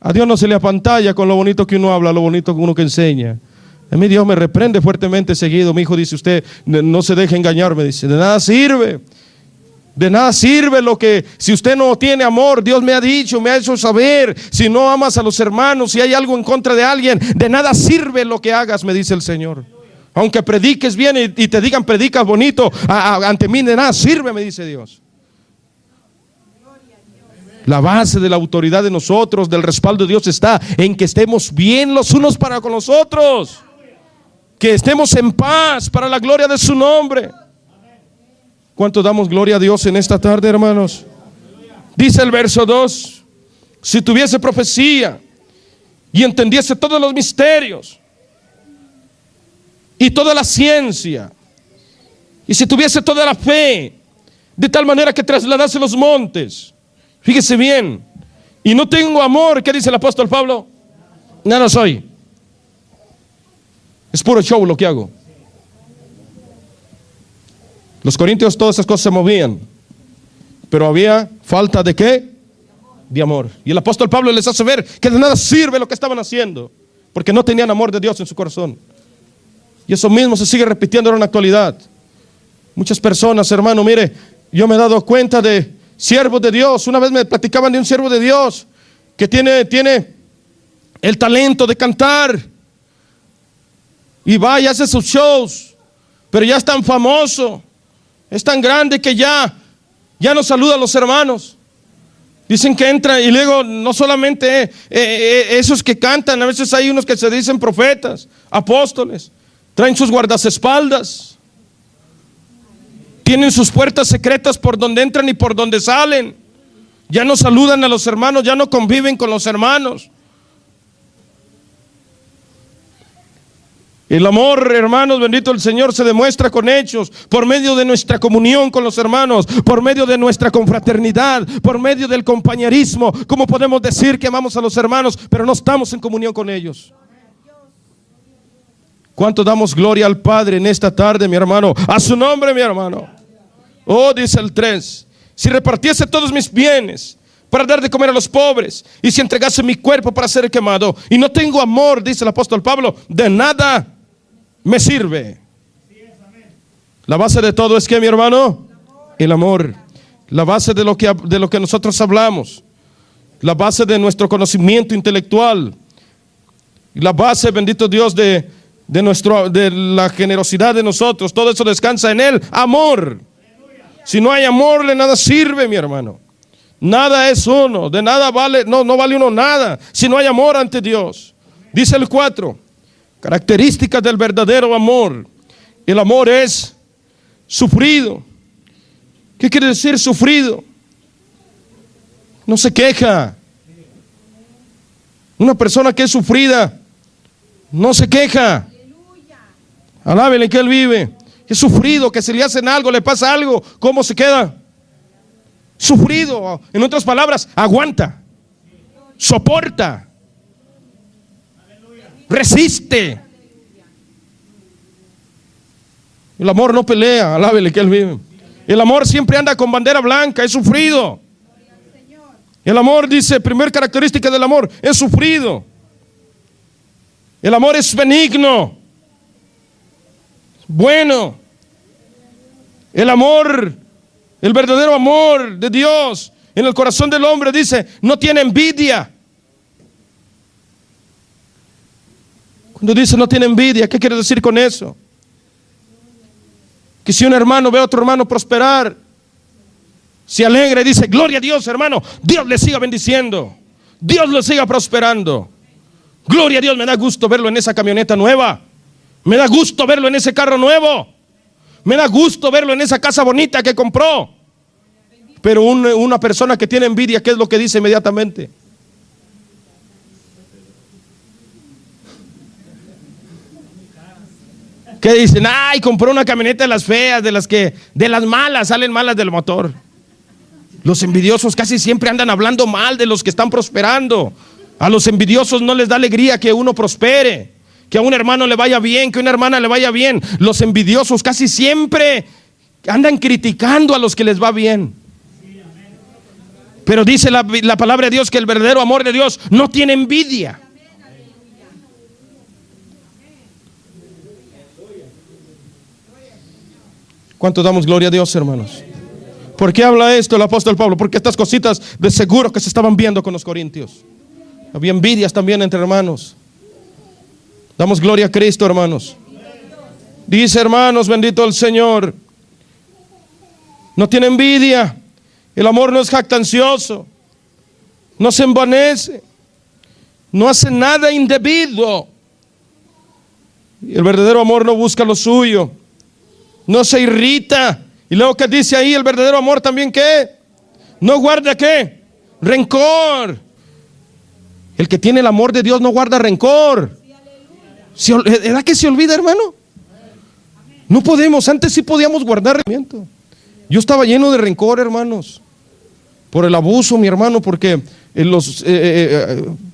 A Dios no se le apantalla con lo bonito que uno habla, lo bonito que uno que enseña. A mí Dios me reprende fuertemente seguido. Mi hijo dice, usted no se deje engañar, me dice, de nada sirve. De nada sirve lo que, si usted no tiene amor, Dios me ha dicho, me ha hecho saber, si no amas a los hermanos, si hay algo en contra de alguien, de nada sirve lo que hagas, me dice el Señor. Aunque prediques bien y te digan predicas bonito, ante mí de nada sirve, me dice Dios. La base de la autoridad de nosotros, del respaldo de Dios está en que estemos bien los unos para con los otros. Que estemos en paz para la gloria de su nombre. ¿Cuánto damos gloria a Dios en esta tarde, hermanos? Dice el verso 2: si tuviese profecía y entendiese todos los misterios y toda la ciencia, y si tuviese toda la fe, de tal manera que trasladase los montes. Fíjese bien, y no tengo amor, ¿qué dice el apóstol Pablo? Nada soy. Es puro show lo que hago. Los corintios todas esas cosas se movían, pero había falta de ¿qué? De amor. Y el apóstol Pablo les hace ver que de nada sirve lo que estaban haciendo, porque no tenían amor de Dios en su corazón. Y eso mismo se sigue repitiendo ahora en la actualidad. Muchas personas, hermano, mire, yo me he dado cuenta de siervos de Dios. Una vez me platicaban de un siervo de Dios que tiene el talento de cantar y va y hace sus shows, pero ya es tan famoso, es tan grande que ya no saluda a los hermanos. Dicen que entra y luego no solamente esos que cantan, a veces hay unos que se dicen profetas, apóstoles, traen sus guardaespaldas, tienen sus puertas secretas por donde entran y por donde salen. Ya no saludan a los hermanos, ya no conviven con los hermanos. El amor, hermanos, bendito el Señor, se demuestra con hechos, por medio de nuestra comunión con los hermanos, por medio de nuestra confraternidad, por medio del compañerismo. ¿Cómo podemos decir que amamos a los hermanos, pero no estamos en comunión con ellos? ¿Cuánto damos gloria al Padre en esta tarde, mi hermano? A su nombre, mi hermano. Oh, dice el 3: si repartiese todos mis bienes para dar de comer a los pobres, y si entregase mi cuerpo para ser quemado, y no tengo amor, dice el apóstol Pablo, de nada me sirve. La base de todo es que, mi hermano, el amor. La base de lo que nosotros hablamos, la base de nuestro conocimiento intelectual, la base, bendito Dios, de la generosidad de nosotros, todo eso descansa en el amor. Si no hay amor, de nada sirve, mi hermano. Nada es uno, de nada vale, no vale uno nada si no hay amor ante Dios. Dice el 4: características del verdadero amor. El amor es sufrido. ¿Qué quiere decir sufrido? No se queja. Una persona que es sufrida no se queja. Alábele que él vive. Es sufrido, que si le hacen algo, le pasa algo, ¿cómo se queda? Sufrido. En otras palabras, aguanta, soporta, resiste. El amor no pelea, alábele que él vive. El amor siempre anda con bandera blanca, es sufrido. El amor, dice, primera característica del amor, es sufrido. El amor es benigno, bueno. El amor, el verdadero amor de Dios en el corazón del hombre, dice, no tiene envidia. Cuando dice no tiene envidia, ¿qué quiere decir con eso? Que si un hermano ve a otro hermano prosperar, se alegra y dice, gloria a Dios, hermano, Dios le siga bendiciendo, Dios lo siga prosperando. Gloria a Dios, me da gusto verlo en esa camioneta nueva, me da gusto verlo en ese carro nuevo, me da gusto verlo en esa casa bonita que compró. Pero una persona que tiene envidia, ¿qué es lo que dice inmediatamente? ¿Qué dicen? Ay, compró una camioneta de las feas, de las malas, salen malas del motor. Los envidiosos casi siempre andan hablando mal de los que están prosperando. A los envidiosos no les da alegría que uno prospere, que a un hermano le vaya bien, que a una hermana le vaya bien. Los envidiosos casi siempre andan criticando a los que les va bien. Pero dice la palabra de Dios que el verdadero amor de Dios no tiene envidia. ¿Cuánto damos gloria a Dios, hermanos? ¿Por qué habla esto el apóstol Pablo? Porque estas cositas de seguro que se estaban viendo con los corintios. Había envidias también entre hermanos. Damos gloria a Cristo, hermanos. Dice, hermanos, bendito el Señor. No tiene envidia. El amor no es jactancioso. No se envanece. No hace nada indebido. El verdadero amor no busca lo suyo. No se irrita. Y luego que dice ahí el verdadero amor también, ¿qué? No guarda, ¿qué? Rencor. El que tiene el amor de Dios no guarda rencor. ¿Verdad que se olvida, hermano? No podemos. Antes sí podíamos guardar rencor. Yo estaba lleno de rencor, hermanos, por el abuso, mi hermano, porque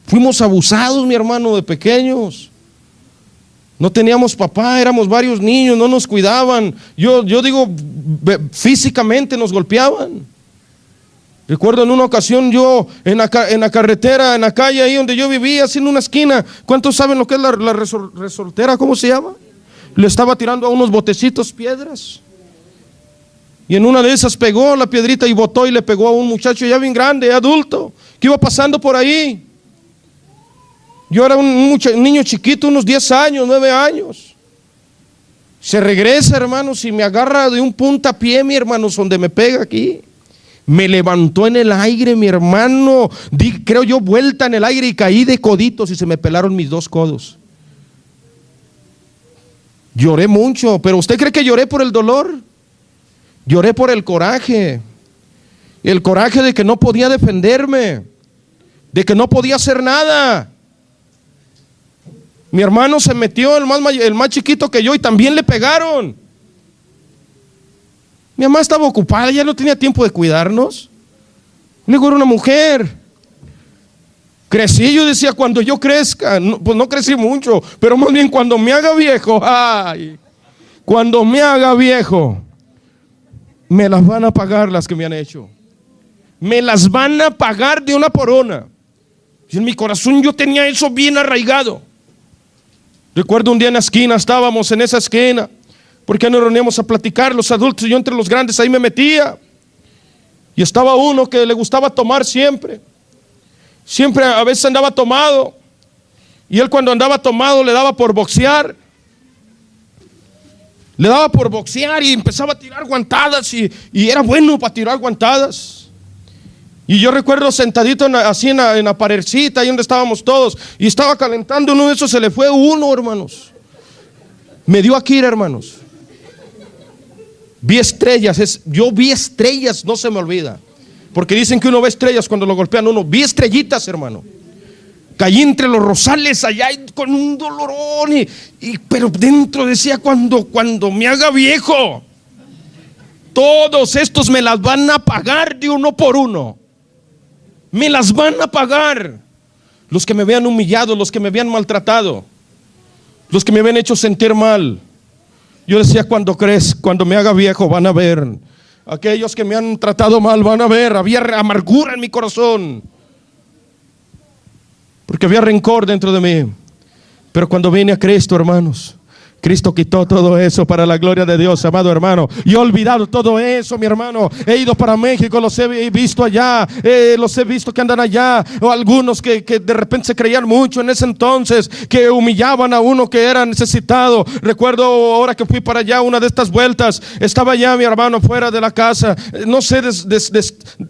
fuimos abusados, mi hermano, de pequeños. No teníamos papá, éramos varios niños, no nos cuidaban. Yo digo, físicamente nos golpeaban. Recuerdo en una ocasión yo en la carretera, en la calle ahí donde yo vivía, así en una esquina. ¿Cuántos saben lo que es la resortera? ¿Cómo se llama? Le estaba tirando a unos botecitos piedras. Y en una de esas pegó la piedrita y botó y le pegó a un muchacho ya bien grande, adulto, que iba pasando por ahí. Yo era un niño chiquito, unos 10 años, 9 años. Se regresa, hermanos, y me agarra de un puntapié, mi hermano, donde me pega aquí. Me levantó en el aire, mi hermano. Di, creo yo, vuelta en el aire y caí de coditos y se me pelaron mis 2 codos. Lloré mucho, pero ¿usted cree que lloré por el dolor? Lloré por el coraje. El coraje de que no podía defenderme, de que no podía hacer nada. Mi hermano se metió, el más chiquito que yo, y también le pegaron. Mi mamá estaba ocupada, ya no tenía tiempo de cuidarnos. Luego era una mujer. Crecí, yo decía, cuando yo crezca, pues no crecí mucho, pero más bien cuando me haga viejo, ay, cuando me haga viejo, me las van a pagar las que me han hecho. Me las van a pagar de una por una. Y en mi corazón yo tenía eso bien arraigado. Recuerdo un día en la esquina, estábamos en esa esquina, porque nos reuníamos a platicar los adultos, y yo entre los grandes ahí me metía. Y estaba uno que le gustaba tomar siempre. Siempre a veces andaba tomado. Y él cuando andaba tomado le daba por boxear. Le daba por boxear y empezaba a tirar guantadas y era bueno para tirar guantadas. Y yo recuerdo sentadito así en la paredcita, ahí donde estábamos todos, y estaba calentando, uno de esos se le fue uno, hermanos. Me dio aquí, hermanos. Vi estrellas, yo vi estrellas, no se me olvida. Porque dicen que uno ve estrellas cuando lo golpean uno. Vi estrellitas, hermano. Caí entre los rosales allá con un dolorón, pero dentro decía, cuando me haga viejo, todos estos me las van a pagar de uno por uno. Me las van a pagar. Los que me habían humillado, los que me habían maltratado, los que me habían hecho sentir mal. Yo decía, cuando me haga viejo van a ver aquellos que me han tratado mal van a ver, había amargura en mi corazón, porque había rencor dentro de mí. Pero cuando vine a Cristo, hermanos, Cristo quitó todo eso para la gloria de Dios, amado hermano. Yo he olvidado todo eso, mi hermano. He ido para México, los he visto allá, los he visto que andan allá, o algunos que de repente se creían mucho en ese entonces, que humillaban a uno que era necesitado. Recuerdo ahora que fui para allá, una de estas vueltas, estaba allá mi hermano fuera de la casa, no sé,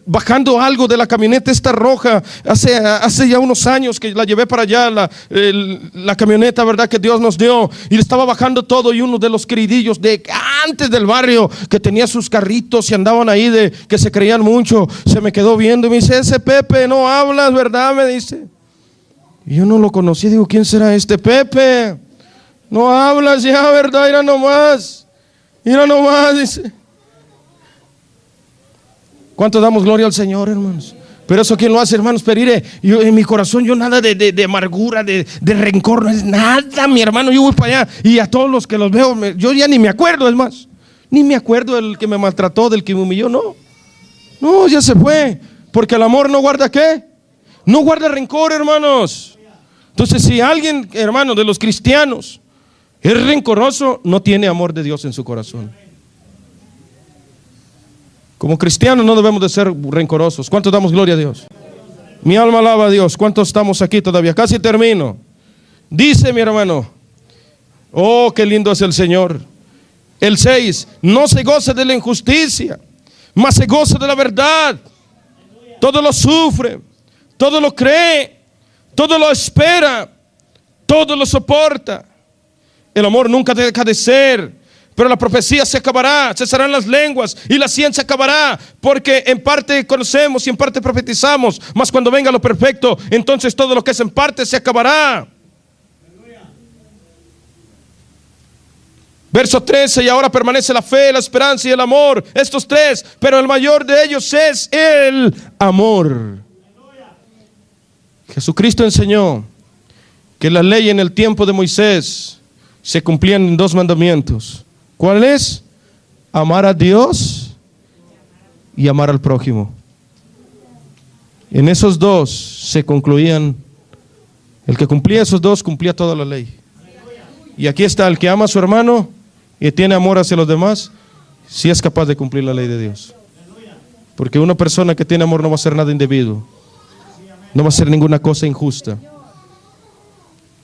bajando algo de la camioneta esta roja, hace ya unos años que la llevé para allá, la camioneta, verdad, que Dios nos dio, y le estaba bajando todo, y uno de los queridillos de antes del barrio que tenía sus carritos y andaban ahí que se creían mucho, se me quedó viendo y me dice: ese Pepe, no hablas, ¿verdad? Me dice. Y yo no lo conocí, digo: ¿quién será este Pepe? No hablas ya, ¿verdad? Mira nomás, dice. ¿Cuánto damos gloria al Señor, hermanos? Pero eso, ¿quién lo hace, hermanos? Pero mire, yo, en mi corazón, yo nada de amargura, de rencor, no es nada, mi hermano. Yo voy para allá y a todos los que los veo, yo ya ni me acuerdo, es más, ni me acuerdo del que me maltrató, del que me humilló, no, ya se fue. Porque el amor no guarda ¿qué? No guarda rencor, hermanos. Entonces, si alguien, hermano, de los cristianos es rencoroso, no tiene amor de Dios en su corazón. Como cristianos no debemos de ser rencorosos. ¿Cuántos damos gloria a Dios? Mi alma alaba a Dios. ¿Cuántos estamos aquí todavía? Casi termino. Dice mi hermano: oh, qué lindo es el Señor. El 6: no se goce de la injusticia, mas se goza de la verdad. Todo lo sufre, todo lo cree, todo lo espera, todo lo soporta. El amor nunca deja de ser. Pero la profecía se acabará, cesarán las lenguas y la ciencia acabará, porque en parte conocemos y en parte profetizamos, mas cuando venga lo perfecto, entonces todo lo que es en parte se acabará. Verso 13: y ahora permanece la fe, la esperanza y el amor, estos tres, pero el mayor de ellos es el amor. Jesucristo enseñó que la ley en el tiempo de Moisés se cumplían en 2 mandamientos. ¿Cuál es? Amar a Dios y amar al prójimo. En esos 2 se concluían. El que cumplía esos 2 cumplía toda la ley. Y aquí está: el que ama a su hermano y tiene amor hacia los demás, sí es capaz de cumplir la ley de Dios. Porque una persona que tiene amor no va a hacer nada indebido, no va a hacer ninguna cosa injusta.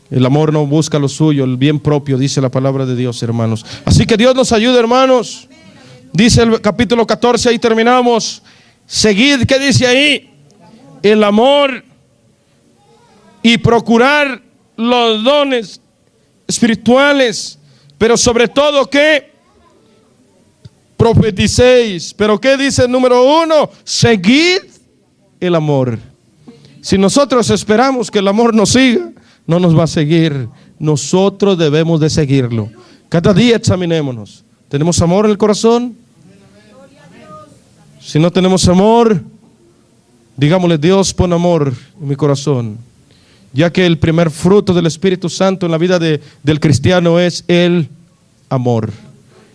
El amor no busca lo suyo, el bien propio, dice la palabra de Dios, hermanos. Así que Dios nos ayude, hermanos. Dice el capítulo 14, ahí terminamos. Seguid, ¿qué dice ahí? El amor y procurar los dones espirituales, pero sobre todo que profeticéis. Pero ¿qué dice el número 1? Seguid el amor. Si nosotros esperamos que el amor nos siga, no nos va a seguir. Nosotros debemos de seguirlo. Cada día examinémonos. ¿Tenemos amor en el corazón? Si no tenemos amor, digámosle: Dios, pon amor en mi corazón. Ya que el primer fruto del Espíritu Santo en la vida del cristiano es el amor.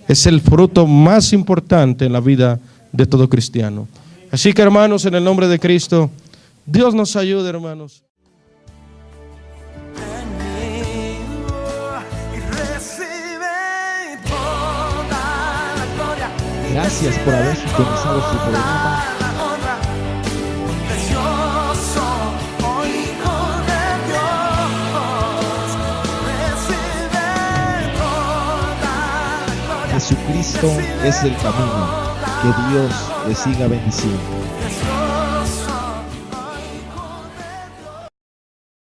Es el fruto más importante en la vida de todo cristiano. Así que, hermanos, en el nombre de Cristo, Dios nos ayude, hermanos. Gracias por haber sintonizado su programa. Jesucristo es el camino. Que Dios le siga bendiciendo.